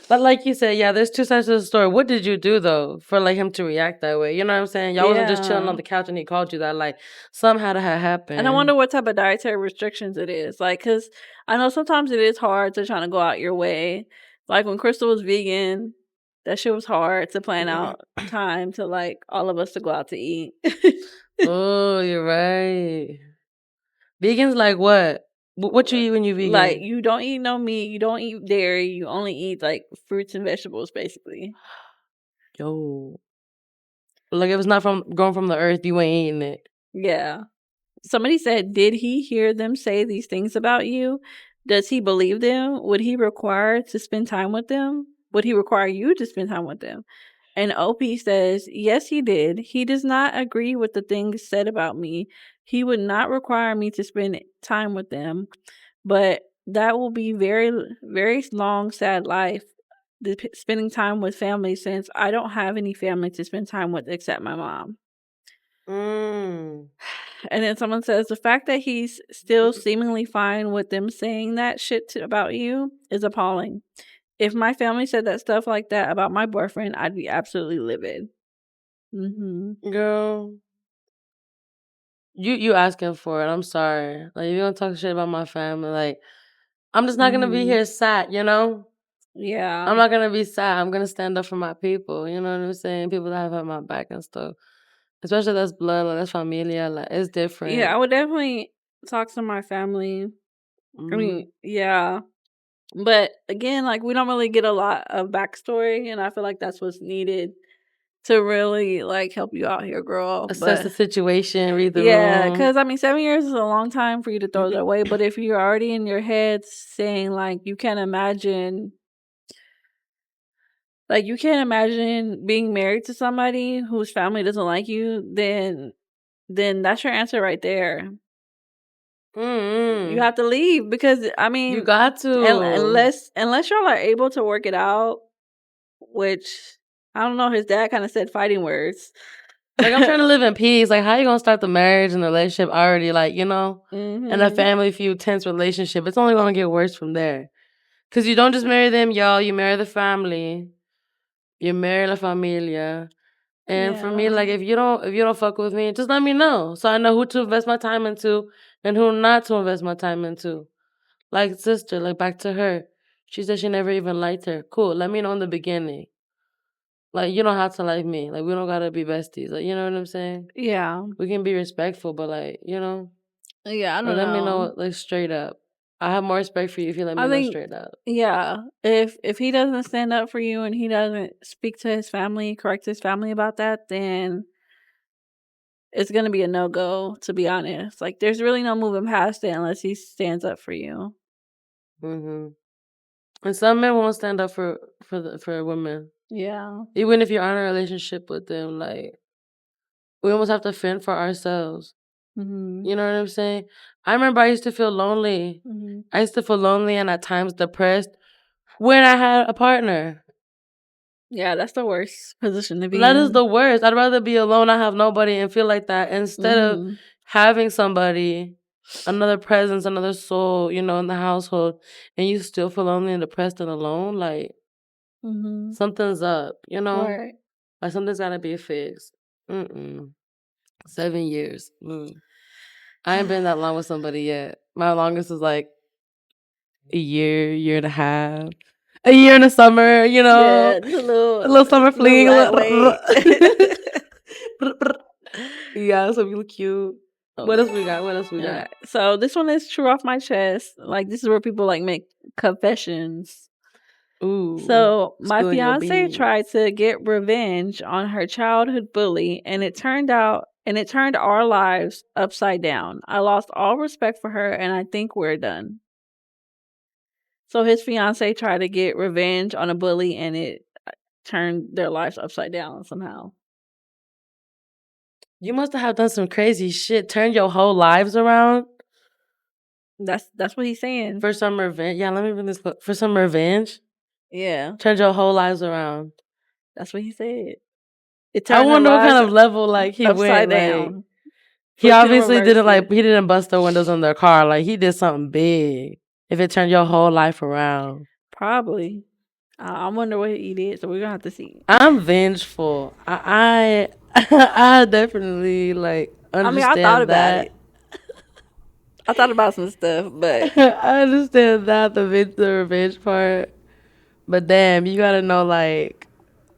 But like you said, yeah, there's two sides to the story. What did you do though for like him to react that way? You know what I'm saying? Y'all wasn't just chilling Yeah. on the couch and he called you that. Like something had to have And I wonder happened. what type of dietary restrictions it is. Like, because I know sometimes it is hard to try to go out your way. Like, when Crystal was vegan, that shit was hard to plan out time to, like, all of us to go out to eat. Oh, you're right. Vegans like what? What you eat when you Like, vegan? you don't eat no meat, you don't eat dairy, you only eat, like, fruits and vegetables, basically. Yo, like if it's not from grown from the earth, you ain't eating it. Yeah. Somebody said, "Did he hear them say these things about you? Does he believe them? Would he require to spend time with them? Would he require you to spend time with them?" And OP says, "Yes, he did. He does not agree with the things said about me. He would not require me to spend time with them, but that will be very, very long, sad life. Spending time with family since I don't have any family to spend time with except my mom." Mm. And then someone says the fact that he's still seemingly fine with them saying that shit about you is appalling. If my family said that stuff like that about my boyfriend, I'd be absolutely livid. Hmm. Girl, you asking for it. I'm sorry. Like if you don't talk shit about my family, like I'm just not gonna be Hmm. here sad, you know? I'm Yeah. not gonna be sad. I'm gonna stand up for my people. You know what I'm saying? People that have had my back and stuff. Especially that's blood, like that's familia, like it's Yeah, different. I would definitely talk to my family. I Hmm. mean, yeah. But again, like, we don't really get a lot of backstory, and I feel like that's what's needed to really, like, help you out here, girl. Assess But the situation, read the yeah, room. because I mean, 7 years is a long time for you to throw that away. But if you're already in your head saying, like, you can't imagine Like you can't imagine being married to somebody whose family doesn't like you, then that's your answer right there. You Mm-mm. have to leave because I You mean, got to. unless y'all are able to work it out, which I don't know, his dad kind of said fighting words. Like, I'm trying to live in peace. Like, how you gonna start the marriage and the relationship already, like, you know, and a Mhm. family feud, tense relationship? It's only gonna get worse from there. Cause you don't just marry them, y'all. You marry the family. You marry la familia. And for me, Yeah. like, if you don't fuck with me, just let me know so I know who to invest my time into and who not to invest my time into. Like sister, like back to her. She said she never even liked her. Cool. Let me know in the beginning. Like, you don't have to like me. Like, we don't gotta be besties. Like, you know what I'm saying? Yeah. We can be respectful, but like, you know, Yeah, I like don't let me know. know like straight up. I have more respect for you if you let me I know think straight up. yeah, if he doesn't stand up for you and he doesn't speak to his family, correct his family about that, then it's going to be a no-go, to be honest. Like there's really no moving past it unless he stands up for you. Hmm. And some men won't stand up for women, Yeah. even if you're in a relationship with them. Like, we almost have to fend for ourselves. Mhm. You know what I'm saying? I remember I used to feel lonely. Mhm. I used to feel lonely and at times depressed when I had a partner. Yeah, that's the worst position to be That is in. the worst. I'd rather be alone, not have nobody, and feel like that instead of Mhm. having somebody, another presence, another soul, you know, in the household, and you still feel lonely and depressed and alone. Like, Mhm. something's up, you know? Right. Like, something's gotta be fixed. Mm-mm. 7 years. I ain't been that long with somebody yet. My longest is like a year, year and a half. A year in the summer, you know? Yeah, the A little summer little fling. A lightweight. little yeah, so really cute. What else Okay. we got? What else we All got? right. So this one is true off my chest. Like this is where people like make confessions. Ooh, So my spilling your fiance beans. tried to get revenge on her childhood bully, and it turned our lives upside down. I lost all respect for her, and I think we're done. So his fiance tried to get revenge on a bully, and it turned their lives upside down somehow. You must have done some crazy shit. Turned your whole lives around That's what he's saying. for some revenge. Yeah, let me bring this for some revenge. Yeah, Turned your whole lives around. that's what he said. It I turned their wonder what kind lives of level like he upside went. Like, down. he Flipped and obviously didn't reversed like it. he didn't bust the windows on their car. Like, he did something big. If it turned your whole life around. Probably. I wonder what he did. So we're gonna have to see. I'm vengeful. I I definitely like I mean, I thought understand about that. it. I thought about some stuff, but I understand that the revenge part, but damn, you gotta know like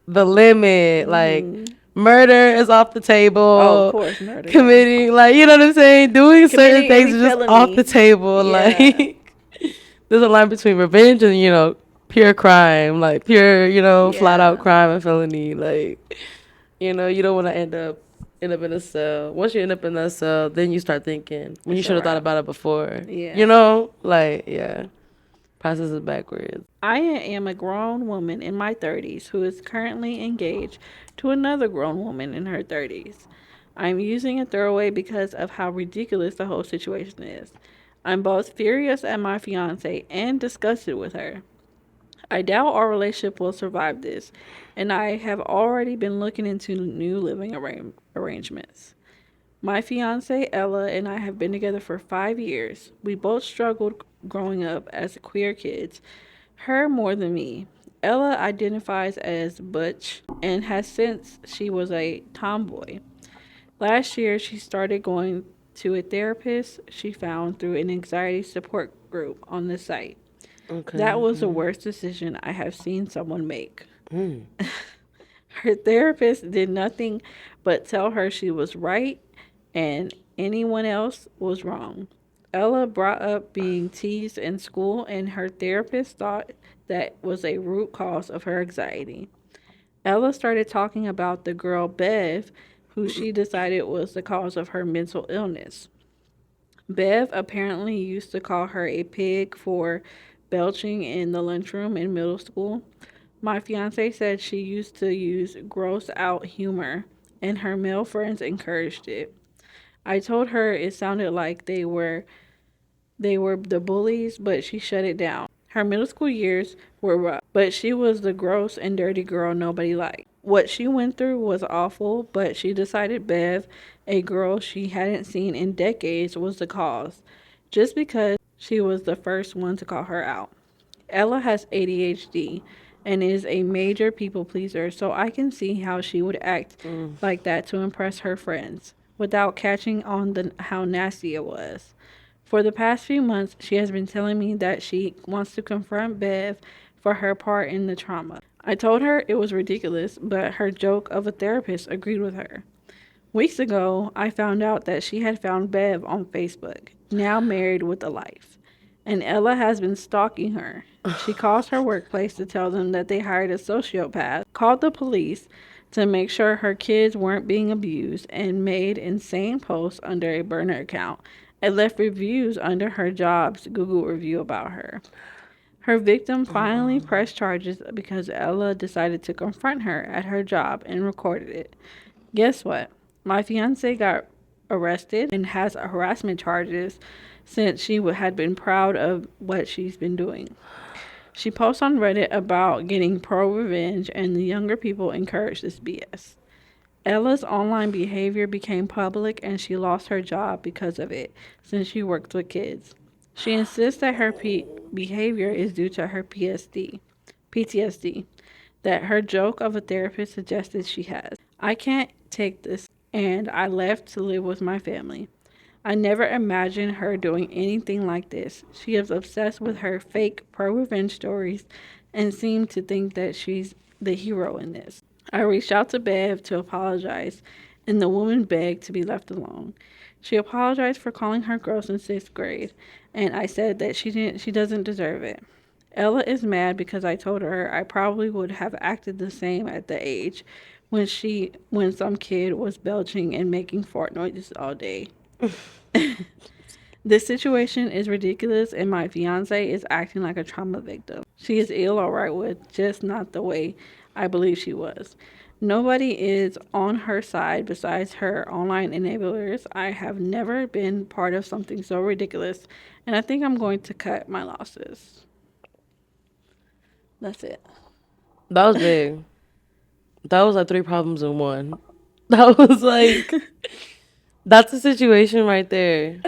the limit. Like, hmm murder is off the oh, of table. course, murder. Yeah, Committing, like, you know what I'm saying, doing certain committing things any is just off the felony. table. Yeah, Like, there's a line between revenge and pure crime, like pure flat out yeah, crime and felony. Like, you don't want to end up in a cell. Once you end up in that cell, then you start thinking when you it's a should have thought wrap. about it before. Yeah. Like, yeah, process is backwards. I am a grown woman in my 30s who is currently engaged to another grown woman in her 30s. I'm using a throwaway because of how ridiculous the whole situation is. I'm both furious at my fiance and disgusted with her. I doubt our relationship will survive this, and I have already been looking into new living arrangements. My fiance Ella and I have been together for 5 years. We both struggled growing up as queer kids, her more than me. Ella identifies as butch and has since she was a tomboy. Last year, she started going to a therapist she found through an anxiety support group on the site. Okay, That was the okay. worst decision I have seen someone make. Mm. Her therapist did nothing but tell her she was right and anyone else was wrong. Ella brought up being teased in school, and her therapist thought that was a root cause of her anxiety. Ella started talking about the girl Bev, who she decided was the cause of her mental illness. Bev apparently used to call her a pig for belching in the lunchroom in middle school. My fiance said she used to use gross out humor, and her male friends encouraged it. I told her it sounded like they were the bullies, but she shut it down. Her middle school years were rough, but she was the gross and dirty girl nobody liked. What she went through was awful, but she decided Bev, a girl she hadn't seen in decades, was the cause, just because she was the first one to call her out. Ella has ADHD and is a major people pleaser, so I can see how she would act Mm. like that to impress her friends without catching on how nasty it was. For the past few months, she has been telling me that she wants to confront Bev for her part in the trauma. I told her it was ridiculous, but her joke of a therapist agreed with her. Weeks ago, I found out that she had found Bev on Facebook, now married with a life. And Ella has been stalking her. She calls her workplace to tell them that they hired a sociopath, called the police to make sure her kids weren't being abused, and made insane posts under a burner account and left reviews under her job's Google review about her. Her victim finally pressed charges because Ella decided to confront her at her job and recorded it. Guess what? My fiance got arrested and has harassment charges since she had been proud of what she's been doing. She posts on Reddit about getting pro revenge, and the younger people encourage this BS. Ella's online behavior became public and she lost her job because of it since she works with kids. She insists that her behavior is due to her PTSD, that her joke of a therapist suggested she has. I can't take this, and I left to live with my family. I never imagined her doing anything like this. She is obsessed with her fake pro revenge stories and seemed to think that she's the hero in this. I reached out to Bev to apologize, and the woman begged to be left alone. She apologized for calling her gross in sixth grade, and I said that she doesn't deserve it. Ella is mad because I told her I probably would have acted the same at the age when some kid was belching and making fart noises all day. This situation is ridiculous, and my fiance is acting like a trauma victim. She is ill, alright, with just not the way I believe she was. Nobody is on her side besides her online enablers. I have never been part of something so ridiculous, and I think I'm going to cut my losses. That's it. That was big. That was like three problems in one. That was like, that's a situation right there.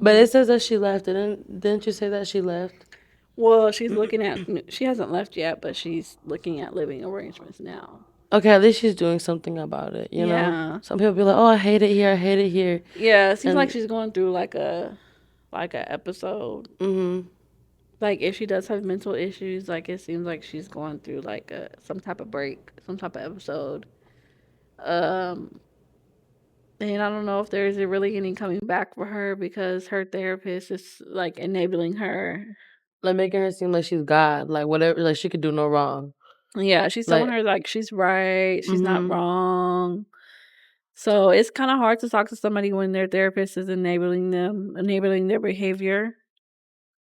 But it says that she left. Didn't you say that she left? Well, she's looking at, she hasn't left yet, but she's looking at living arrangements now. Okay, at least she's doing something about it, you know? Yeah. Some people be like, oh, I hate it here, I hate it here. Yeah, it seems like And, she's going through like a episode. mm-hmm. Like if she does have mental issues, like it seems like she's going through like some type of break, some type of episode. Um, and I don't know if there's really any coming back for her because her therapist is like enabling her. Like making her seem like she's God, like whatever, like she could do no wrong. Yeah, she's telling Like, her like she's right, she's not mm-hmm. wrong. So it's kind of hard to talk to somebody when their therapist is enabling their behavior.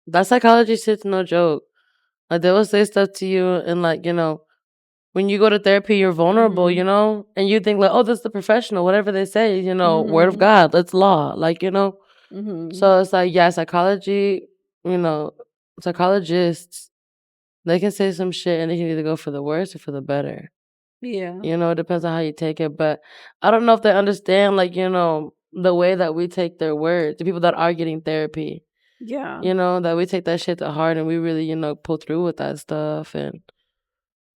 That psychology shit's no joke. Like they will say stuff to you and like, you know, when you go to therapy, you're vulnerable, Mhm. you know? And you think like, oh, that's the professional, whatever they say, you know, word of Mhm. God, that's law. Like, you know? Mhm. So it's like, yeah, psychology, you know, psychologists, they can say some shit and they can either go for the worse or for the better. Yeah. You know, it depends on how you take it. But I don't know if they understand, like, you know, the way that we take their words, the people that are getting therapy, Yeah. you know, that we take that shit to heart and we really, you know, pull through with that stuff.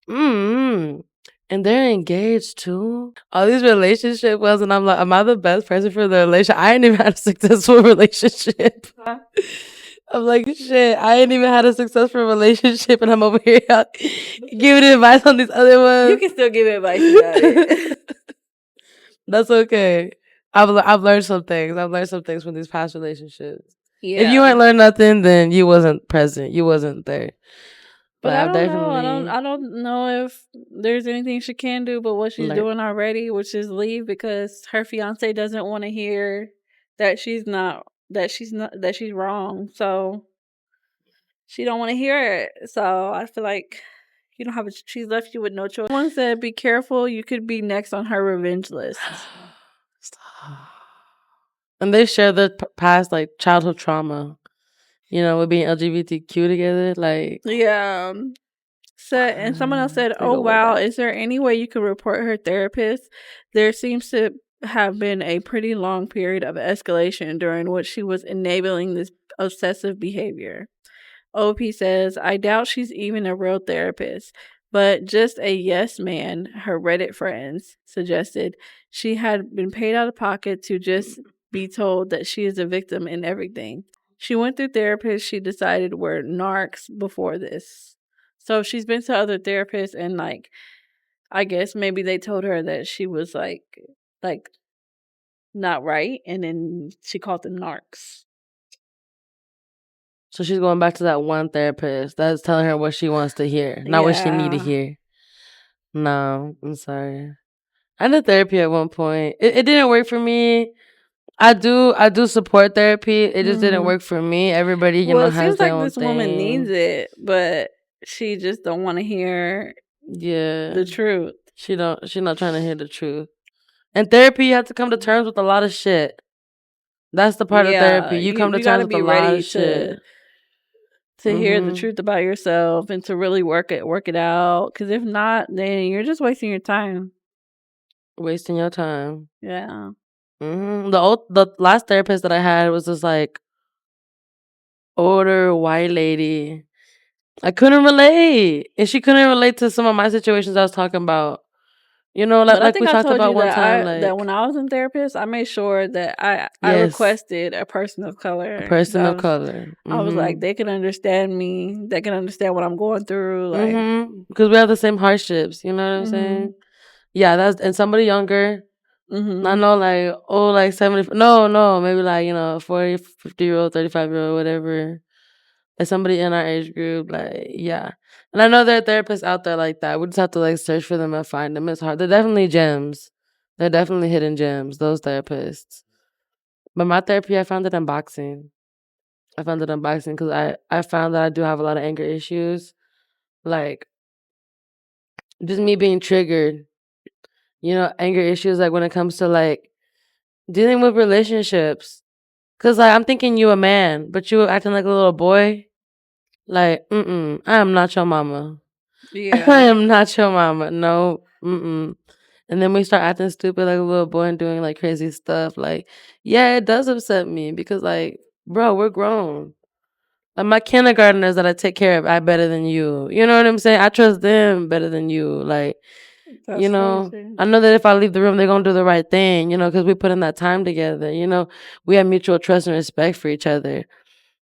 Mm, and they're engaged too. All these relationship was, and I'm like, am I the best person for the relationship? I ain't even had a successful relationship. I'm like, shit, I ain't even had a successful relationship, and I'm over here giving advice on these other You ones. can still give advice about it. That's okay. I've learned some things. I've learned some things from these past relationships. If you Yeah. ain't learned nothing, then you wasn't present. You wasn't there. But But I I've don't know. I don't definitely I don't know if there's anything she can do but what she's learned. doing already, which is leave because her fiance doesn't want to hear that she's wrong. So she don't want to hear it. So I feel like You don't have a. She's left you with no choice. Someone said, "Be careful. You could be next on her revenge list." And they share their past like childhood trauma. You know, with being LGBTQ together, like Yeah. Said, and someone else said, they "Oh go way wow, back. is there any way you could report her therapist? There seems to have been a pretty long period of escalation during which she was enabling this obsessive behavior." OP says, "I doubt she's even a real therapist, but just a yes man," her Reddit friends suggested. She had been paid out of pocket to just be told that she is a victim in everything. She went through therapists she decided were narcs before this. So she's been to other therapists and like I guess maybe they told her that she was like not right and then she called them narcs. So she's going back to that one therapist that's telling her what she wants to hear, not what she need to Yeah. hear. No, I'm sorry. I did therapy at one point. It didn't work for me. I do support therapy. It just didn't work for me. Everybody, Well, it has seems their like own this woman needs thing. it, but she just don't want to hear Yeah. the truth. She's not trying to hear the truth. And therapy, you have to come to terms with a lot of shit. That's the part of Yeah, therapy. You come to you got terms to with a be lot ready of shit. to hear the truth about yourself and to really work it out. Because if not, then you're just wasting your time. Wasting your time. Yeah. The last therapist that I had was this like older white lady. I couldn't relate, and she couldn't relate to some of my situations I was talking about. You know, But I like think we I talked told about you one that time, that like when I was in therapist, I made sure that I yes, requested a person of a color because person of color. I was like they can understand me, they can understand what I'm going through, like. Because we have the same hardships. You know what I'm saying? Yeah, that's and somebody younger. Not no like like 70. No, maybe like 40, 50-year-old, 35-year-old, whatever. Like somebody in our age group, like yeah. And I know there are therapists out there like that. We just have to like search for them and find them. It's hard. They're definitely gems. They're definitely hidden gems. Those therapists. But my therapy, I found it in boxing. I found it in boxing because I found that I do have a lot of anger issues, like just me being triggered. Anger issues like when it comes to like dealing with relationships. Cause like I'm thinking you a man, but you acting like a little boy. Like, I am not your mama. I Yeah. am not your mama. No, And then we start acting stupid like a little boy and doing like crazy stuff. Like, yeah, it does upset me because like, bro, we're grown. Like my kindergartners that I take care of, I better than you. You know what I'm saying? I trust them better than you. Like, That's crazy. I know that if I leave the room, they're gonna do the right thing. Because we put in that time together. We have mutual trust and respect for each other.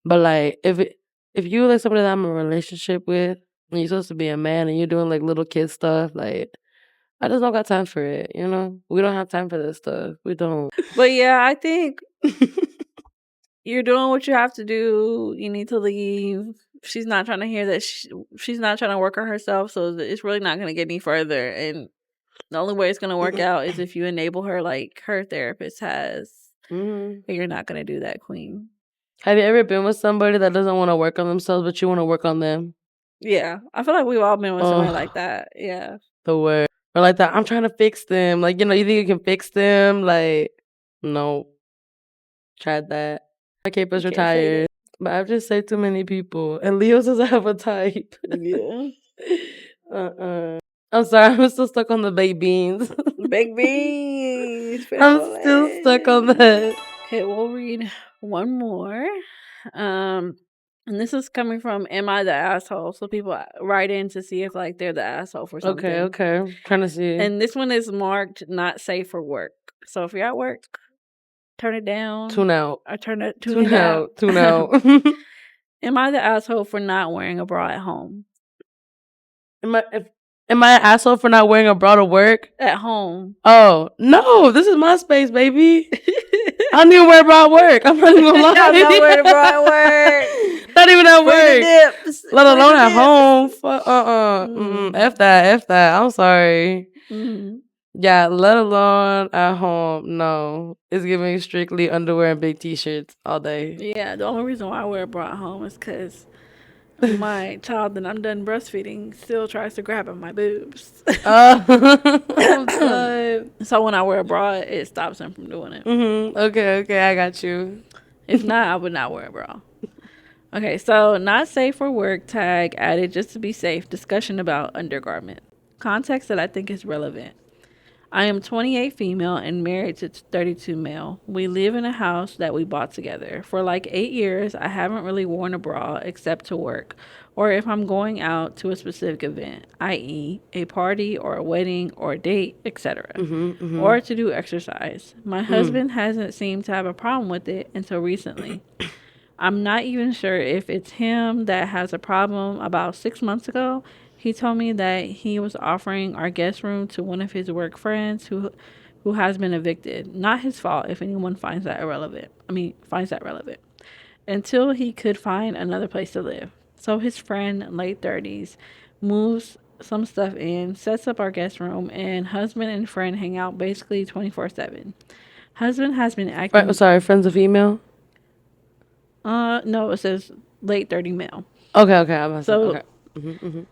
But like, if you like somebody that I'm in a relationship with, and you're supposed to be a man, and you're doing like little kid stuff, like I just don't got time for it. We don't have time for this stuff. We don't. But yeah, I think you're doing what you have to do. You need to leave. She's not trying to hear that. She's not trying to work on herself, so it's really not going to get any further. And the only way it's going to work out is if you enable her like her therapist has. And you're not going to do that, queen. Have you ever been with somebody that doesn't want to work on themselves, but you want to work on them? Yeah, I feel like we've all been with somebody like that. Yeah. The word. Or like that, I'm trying to fix them. Like, you think you can fix them? Like, no. Tried that. My cape is retired. But I've just said too many people. And Leo says I have a type. Yeah. I'm sorry, I'm still stuck on the baked beans. Baked beans. I'm still stuck on that. Okay, we'll read one more. And this is coming from Am I the Asshole? So people write in to see if like they're the asshole for something. Okay. Trying to see. And this one is marked not safe for work. So if you're at work, turn it down. Tune out. Or tune it Tune out. out. Am I the asshole for not wearing a bra at home? Am I an asshole for not wearing a bra to work? At home. Oh, no. This is my space, baby. I don't even wear a bra at work. I'm not even gonna lie. I'm not wearing a bra at work. Not even at work. Dips. Let alone at home. F that. I'm sorry. Yeah, let alone at home. No. It's giving strictly underwear and big t-shirts all day. Yeah, the only reason why I wear a bra at home is because My child that I'm done breastfeeding still tries to grab at my boobs. I'm done. So when I wear a bra, it stops him from doing it. Okay, okay, I got you. If not, I would not wear a bra. Okay, so not safe for work tag added just to be safe. Discussion about undergarment. Context that I think is relevant. I am 28 female and married to 32 male. We live in a house that we bought together. For like 8 years, I haven't really worn a bra except to work or if I'm going out to a specific event, i.e., a party or a wedding or a date, etc., or to do exercise. My husband hasn't seemed to have a problem with it until recently. I'm not even sure if it's him that has a problem. About 6 months ago, he told me that he was offering our guest room to one of his work friends who has been evicted. Not his fault if anyone finds that irrelevant. Finds that relevant. Until he could find another place to live. So his friend, late 30s, moves some stuff in, sets up our guest room, and husband and friend hang out basically 24/7. Husband has been Right, acting. sorry, friends of female. No, it says late 30 male. Okay, okay, I'm about to say, So okay.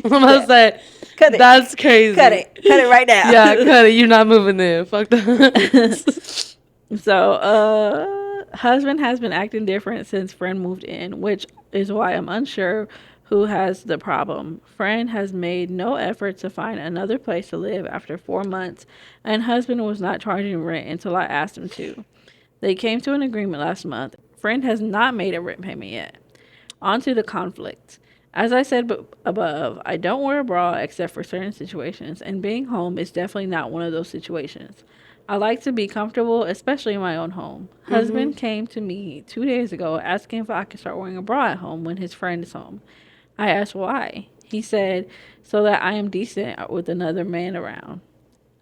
I'm about to say, cut it. that's crazy. Cut it right now. Yeah, cut it. You're not moving there. Fuck that. So, husband has been acting different since friend moved in, which is why I'm unsure who has the problem. Friend has made no effort to find another place to live after 4 months, and husband was not charging rent until I asked him to. They came to an agreement last month. Friend has not made a rent payment yet. On to the conflict. As I said above, I don't wear a bra except for certain situations, and being home is definitely not one of those situations. I like to be comfortable, especially in my own home. Husband came to me 2 days ago asking if I could start wearing a bra at home when his friend is home. I asked why. He said, so that I am decent with another man around.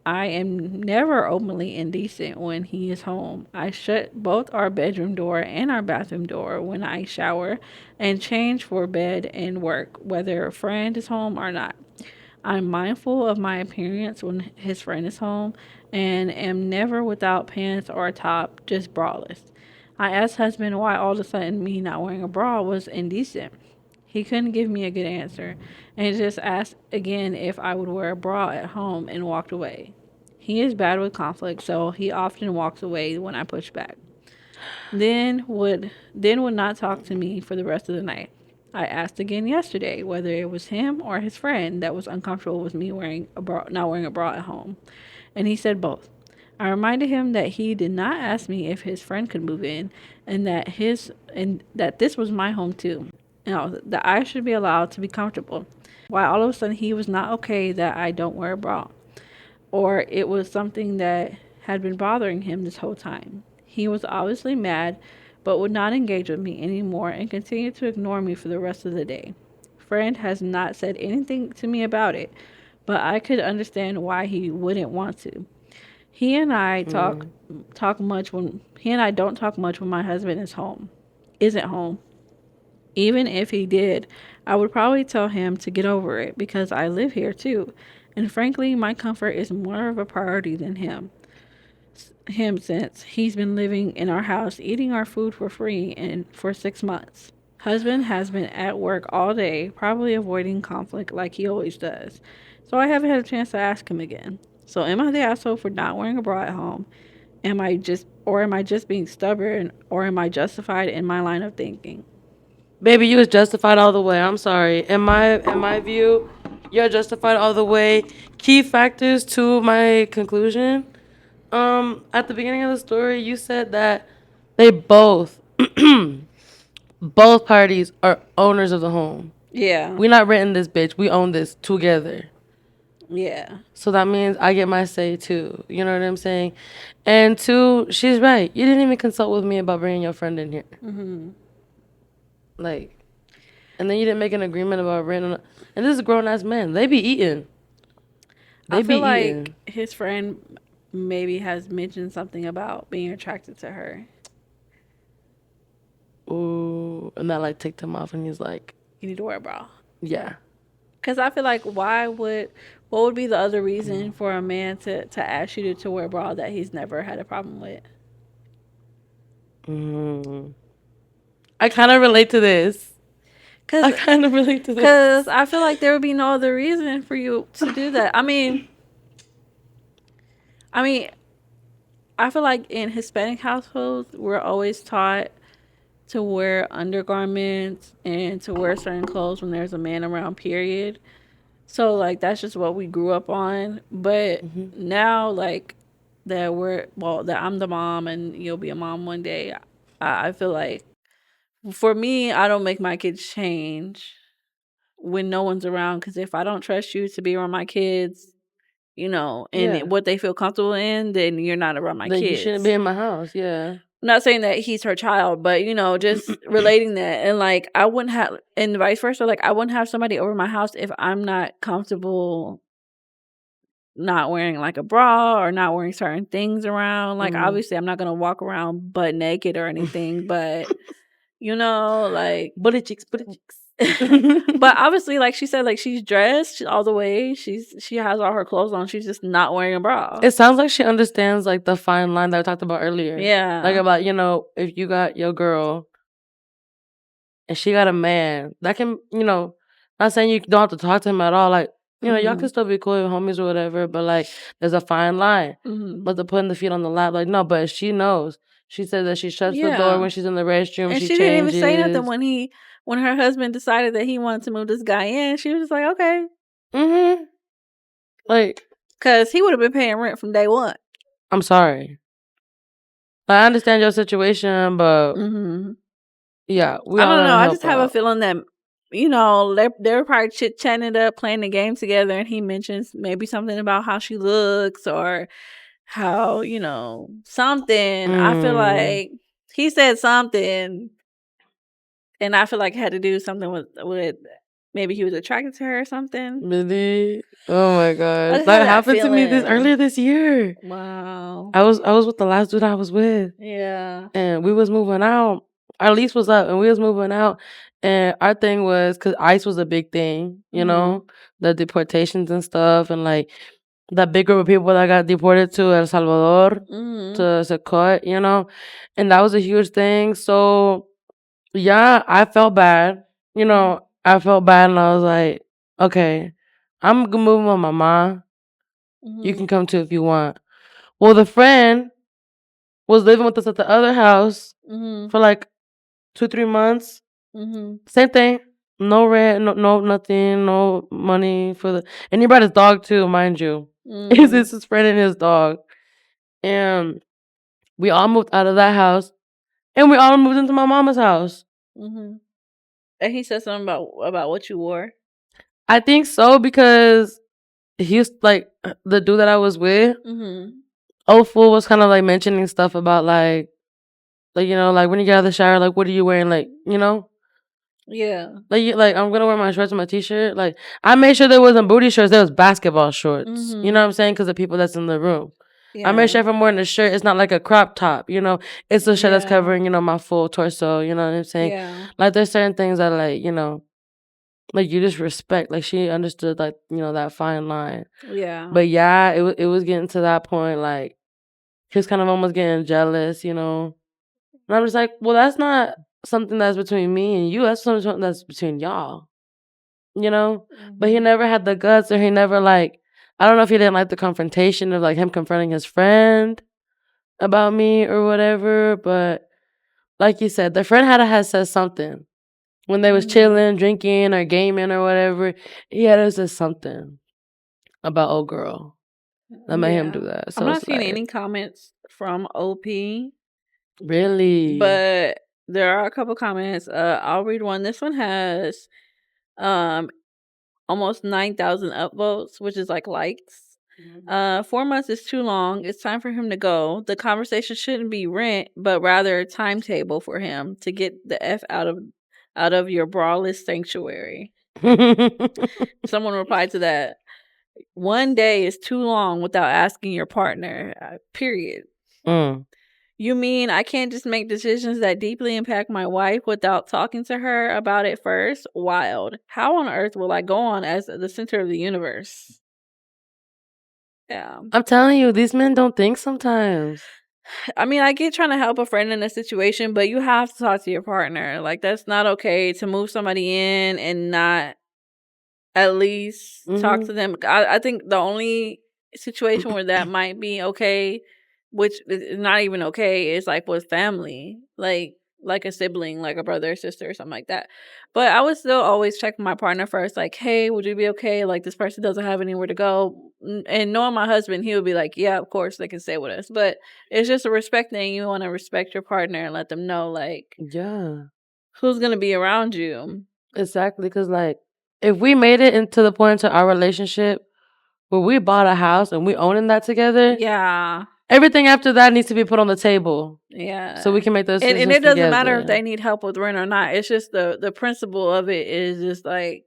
I am never openly indecent when he is home. I shut both our bedroom door and our bathroom door when I shower and change for bed and work, whether a friend is home or not. I'm mindful of my appearance when his friend is home and am never without pants or a top, just braless. I asked husband why all of a sudden me not wearing a bra was indecent. He couldn't give me a good answer and just asked again if I would wear a bra at home and walked away. He is bad with conflict, so he often walks away when I push back. Then would not talk to me for the rest of the night. I asked again yesterday whether it was him or his friend that was uncomfortable with me not wearing a bra at home, and he said both. I reminded him that he did not ask me if his friend could move in, and that this was my home too. That I should be allowed to be comfortable. Why all of a sudden he was not okay that I don't wear a bra, or it was something that had been bothering him this whole time. He was obviously mad, but would not engage with me anymore and continued to ignore me for the rest of the day. Friend has not said anything to me about it, but I could understand why he wouldn't want to. He and I talk much when he and I don't talk much when my husband isn't home. Even if he did, I would probably tell him to get over it because I live here too. And frankly, my comfort is more of a priority than him since he's been living in our house, eating our food for free and for 6 months. Husband has been at work all day, probably avoiding conflict like he always does. So I haven't had a chance to ask him again. So am I the asshole for not wearing a bra at home? Am I just being stubborn, or am I justified in my line of thinking? Baby, you was justified all the way. I'm sorry. In my view, you're justified all the way. Key factors to my conclusion. At the beginning of the story, you said that they both both parties are owners of the home. Yeah. We not renting this bitch. We own this together. Yeah. So that means I get my say too. You know what I'm saying? And two, she's right. You didn't even consult with me about bringing your friend in here. Like, and then you didn't make an agreement about renting. And this is grown ass men. They be eating. I They be feel eating. like his friend maybe has mentioned something about being attracted to her. Ooh, and that like ticked him off, and he's like, You need to wear a bra. yeah. Because I feel like what would be the other reason for a man to ask you to wear a bra that he's never had a problem with? Mm. I kind of relate to this. I kind of relate to Cause this. I feel like there would be no other reason for you to do that. I mean, I feel like in Hispanic households, we're always taught to wear undergarments and to wear certain clothes when there's a man around, period. So, like, that's just what we grew up on. But Hmm. now, like, that I'm the mom and you'll be a mom one day, I feel like for me, I don't make my kids change when no one's around. Because if I don't trust you to be around my kids, and Yeah. what they feel comfortable in, then you're not around my Then you shouldn't be kids. in my house. Yeah. I'm not saying that he's her child, but just relating that, and like I wouldn't have, and vice versa. Like I wouldn't have somebody over my house if I'm not comfortable not wearing like a bra or not wearing certain things around. Like Mm. obviously, I'm not gonna walk around butt naked or anything, but like. Bullet chicks, bullet chicks. But obviously, like she said, like she's dressed all the way. She has all her clothes on. She's just not wearing a bra. It sounds like she understands like the fine line that I talked about earlier. Like Yeah. about, if you got your girl and she got a man, that can, not saying you don't have to talk to him at all. Like, y'all can Mhm. still be cool with homies or whatever, but like there's a fine line. Mhm. But to putting the feet on the lap, like no, but she knows. She said that she shuts the door Yeah. when she's in the restroom, And she she didn't even say nothing changes. when her husband decided that he wanted to move this guy in. She was just like, okay, Mm-hmm. Like, because he would have been paying rent from day one. I'm sorry. I understand your situation, but Hmm. yeah, we I all don't know. gotta I just help have a out. feeling that they were probably chit chatting it up, playing the game together, and he mentions maybe something about how she looks or how something. I feel Mm. like he said something, and I feel like it had to do something with maybe he was attracted to her or something. Really? Oh my I gosh. just have That that happened to me this feeling. earlier this year. Wow. I was with the last dude I was with. Yeah. And we was moving out. Our lease was up and we was moving out. And our thing was because ICE was a big thing, Mhm. the deportations and stuff, and like the big group of people that got deported to El Salvador Mhm. to Secot. And that was a huge thing. So yeah, I felt bad. Mhm. I felt bad and I was like, okay, I'm moving with my mom. You Mhm. can come too if you want. Well, the friend was living with us at the other house Mhm. for like 2-3 months. Mhm. Same thing. No rent, no nothing, no money for the. And he brought his dog too, mind you. It's Mhm. his friend and his dog. And we all moved out of that house, and we all moved into my mama's house. Mhm. And he said something about what you wore. I think so because he's like the dude that I was with. Mhm. Old fool was kind of like mentioning stuff about like like when you get out of the shower, like what are you wearing, like Yeah. like I'm gonna wear my shorts and my t-shirt. Like I made sure there wasn't booty shorts, there was basketball shorts. You know what Mhm. I'm saying? Because the people that's in the room. I made Yeah. sure if I'm wearing a shirt, it's not like a crop top. It's a shirt that's Yeah. covering my full torso. You know what I'm saying? Yeah. Like there's certain things that like you just respect. Like she understood like that fine line. Yeah. But yeah, it was getting to that point. Like he was kind of almost getting jealous. And I'm just like, well, that's not something that's between me and you. That's something that's between y'all. you know? But he Mhm. never had the guts, or he never like, I don't know if he didn't like the confrontation of like him confronting his friend about me or whatever, but like you said, the friend had to have said something. When they was Mhm. chilling, drinking or gaming or whatever, he had to say something about old girl that made him do Yeah. that. I'm So not it's seeing like, any comments from OP, really? but there are a couple comments. I'll read one. This one has um almost 9,000 upvotes, which is like likes. 4 months is too long. It's time for him to go. The conversation shouldn't be rent, but rather a timetable for him to get the f out of your braless sanctuary. Someone replied to that. One day is too long without asking your partner. Period. Mm. You mean I can't just make decisions that deeply impact my wife without talking to her about it first? Wild. How on earth will I go on as the center of the universe? Yeah. I'm telling you, these men don't think sometimes. I mean, I get trying to help a friend in a situation, but you have to talk to your partner. Like, that's not okay to move somebody in and not at least talk Mm-hmm. to them. I think the only situation where that might be okay, which is not even okay, is like with family, like a sibling, like a brother or sister or something like that. But I would still always check my partner first, like, hey, would you be okay? Like, this person doesn't have anywhere to go. And knowing my husband, he would be like, yeah, of course they can stay with us. But it's just a respect thing. You want to respect your partner and let them know, like, Yeah, who's gonna be around you. exactly. Because like, if we made it into the point to our relationship where we bought a house and we owning that together, Yeah. everything after that needs to be put on the table so we Yeah. can make those And decisions it doesn't matter if together. they need help with rent or not. It's just the principle of it is just like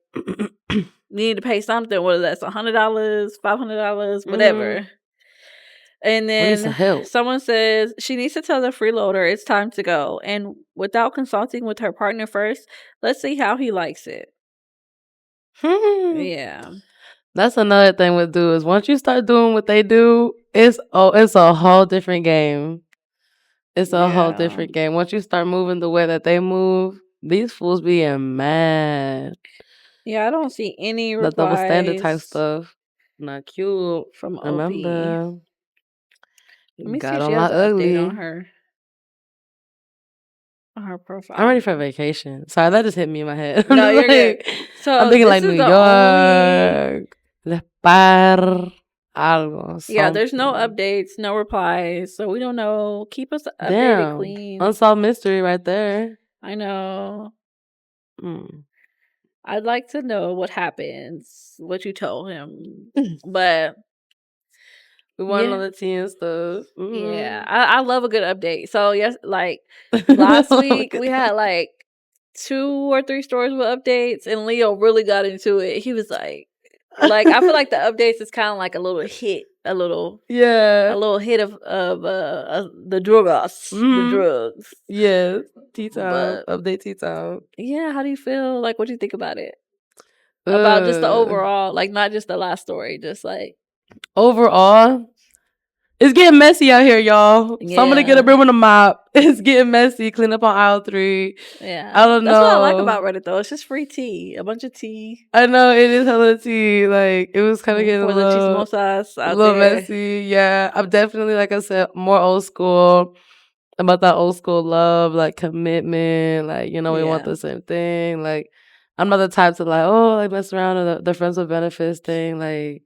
you need to pay something, whether that's $100, $500, Mm-hmm. whatever. And We need some then help. someone says she needs to tell the freeloader it's time to go. And without consulting with her partner first, let's see how he likes it. Yeah. That's another thing with dudes. Once you start doing what they do, it's a whole different game. It's a whole Yeah. different game. Once you start moving the way that they move, these fools being mad. Yeah, I don't see any The double standard type replies stuff. Not cute. from OB. Remember, Let me see God if she don't has lie an update on ugly. her I'm profile. ready for vacation. Sorry, that just hit me in my head. I'm No, just you're good. like, I'm So thinking this like New is the only. York, Les Par, algo, Yeah, there's no something. updates, no replies, so we don't know. Keep us updated, Damn, Queen. unsolved mystery right there. I know. Mm. I'd like to know what happens, what you told him. But We want to know yeah, the tea and stuff. yeah, Mm. I love a good update. So yes, like last week we had like 2 or 3 stories with updates, and Leo really got into it. He was like I feel like the updates is kind of like a little hit, a Yeah. little hit of the drugs, the Mm. drugs. Yes. Tea time. But Update tea time. yeah, how do you feel? Like, what do you think about it? About just the Uh, overall, like not just the last story, just like overall, it's getting messy out here, y'all. Somebody get a yeah, broom and a mop. It's getting messy. Clean up on aisle 3. I yeah. don't That's what I like about know. Reddit though. It's just free tea, a bunch of tea I know it is hella tea. Like it was kind of getting for the chismosas a out little there. messy. Yeah, I'm definitely, like I said, more old school about that old school love, like commitment. Like we want Yeah. the same thing. Like I'm not the type to like like mess around and the friends with benefits thing. Like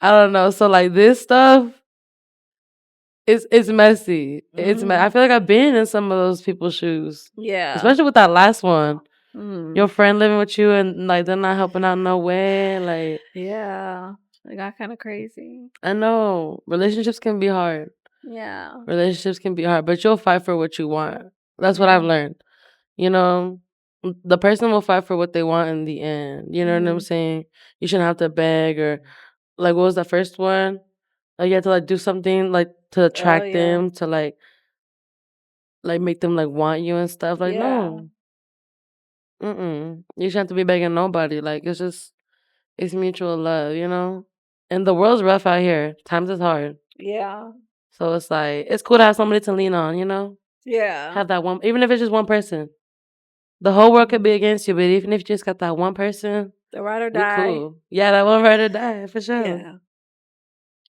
I don't know. So like this stuff, it's messy. I Mm, feel like I've been in some of those people's shoes, yeah. especially with that last one. Your Mm, friend living with you and like they're not helping out no way. Like yeah. It got kind of crazy. I know relationships can be hard. Yeah. Relationships can be hard, but you'll fight for what you want. That's what I've Yeah. learned. You know, the person will fight for what they want in the end. You know what I'm Mm. saying? You shouldn't have to beg or like what was the first one? Like you have to like do something like to Oh attract yeah. them to like make them like want you and stuff. Like Yeah. no, you shouldn't have to be begging nobody. Like it's mutual love. And the world's rough out here. Times is hard. Yeah. So it's like it's cool to have somebody to lean on. Yeah. Have that one, even if it's just one person. The whole world could be Mhm. against you, but even if you just got that one person, The ride or we die. cool. Yeah, that one ride or die for sure. Yeah.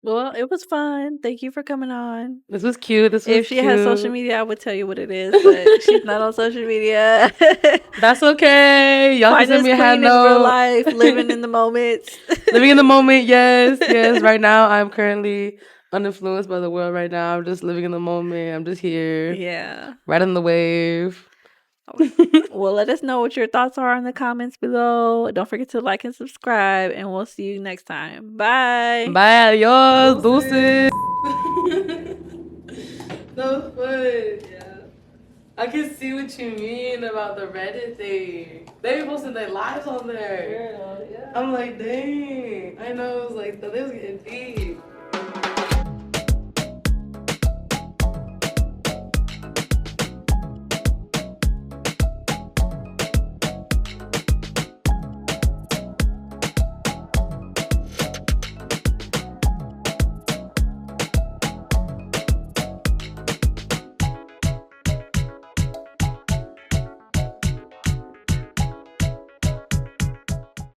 Well, it was fun. Thank you for coming on. This was cute. This was If she has social cute. media, I would tell you what it is, but she's not on social media. That's okay. Y'all can Find send this me a hand queen in real note. life, living in the moments. Living in the moment, yes, yes. Right now, I'm currently uninfluenced by the world. Right now, I'm just living in the moment. I'm just here, Yeah. riding the wave. Well, let us know what your thoughts are in the comments below. Don't forget to like and subscribe, and we'll see you next time. Bye. Bye, adios, Deuces. deuces. That was fun. Yeah. I can see what you mean about the Reddit thing. They be posting their lives on there. Yeah. I'm like, dang. I know. It was like, they was getting deep.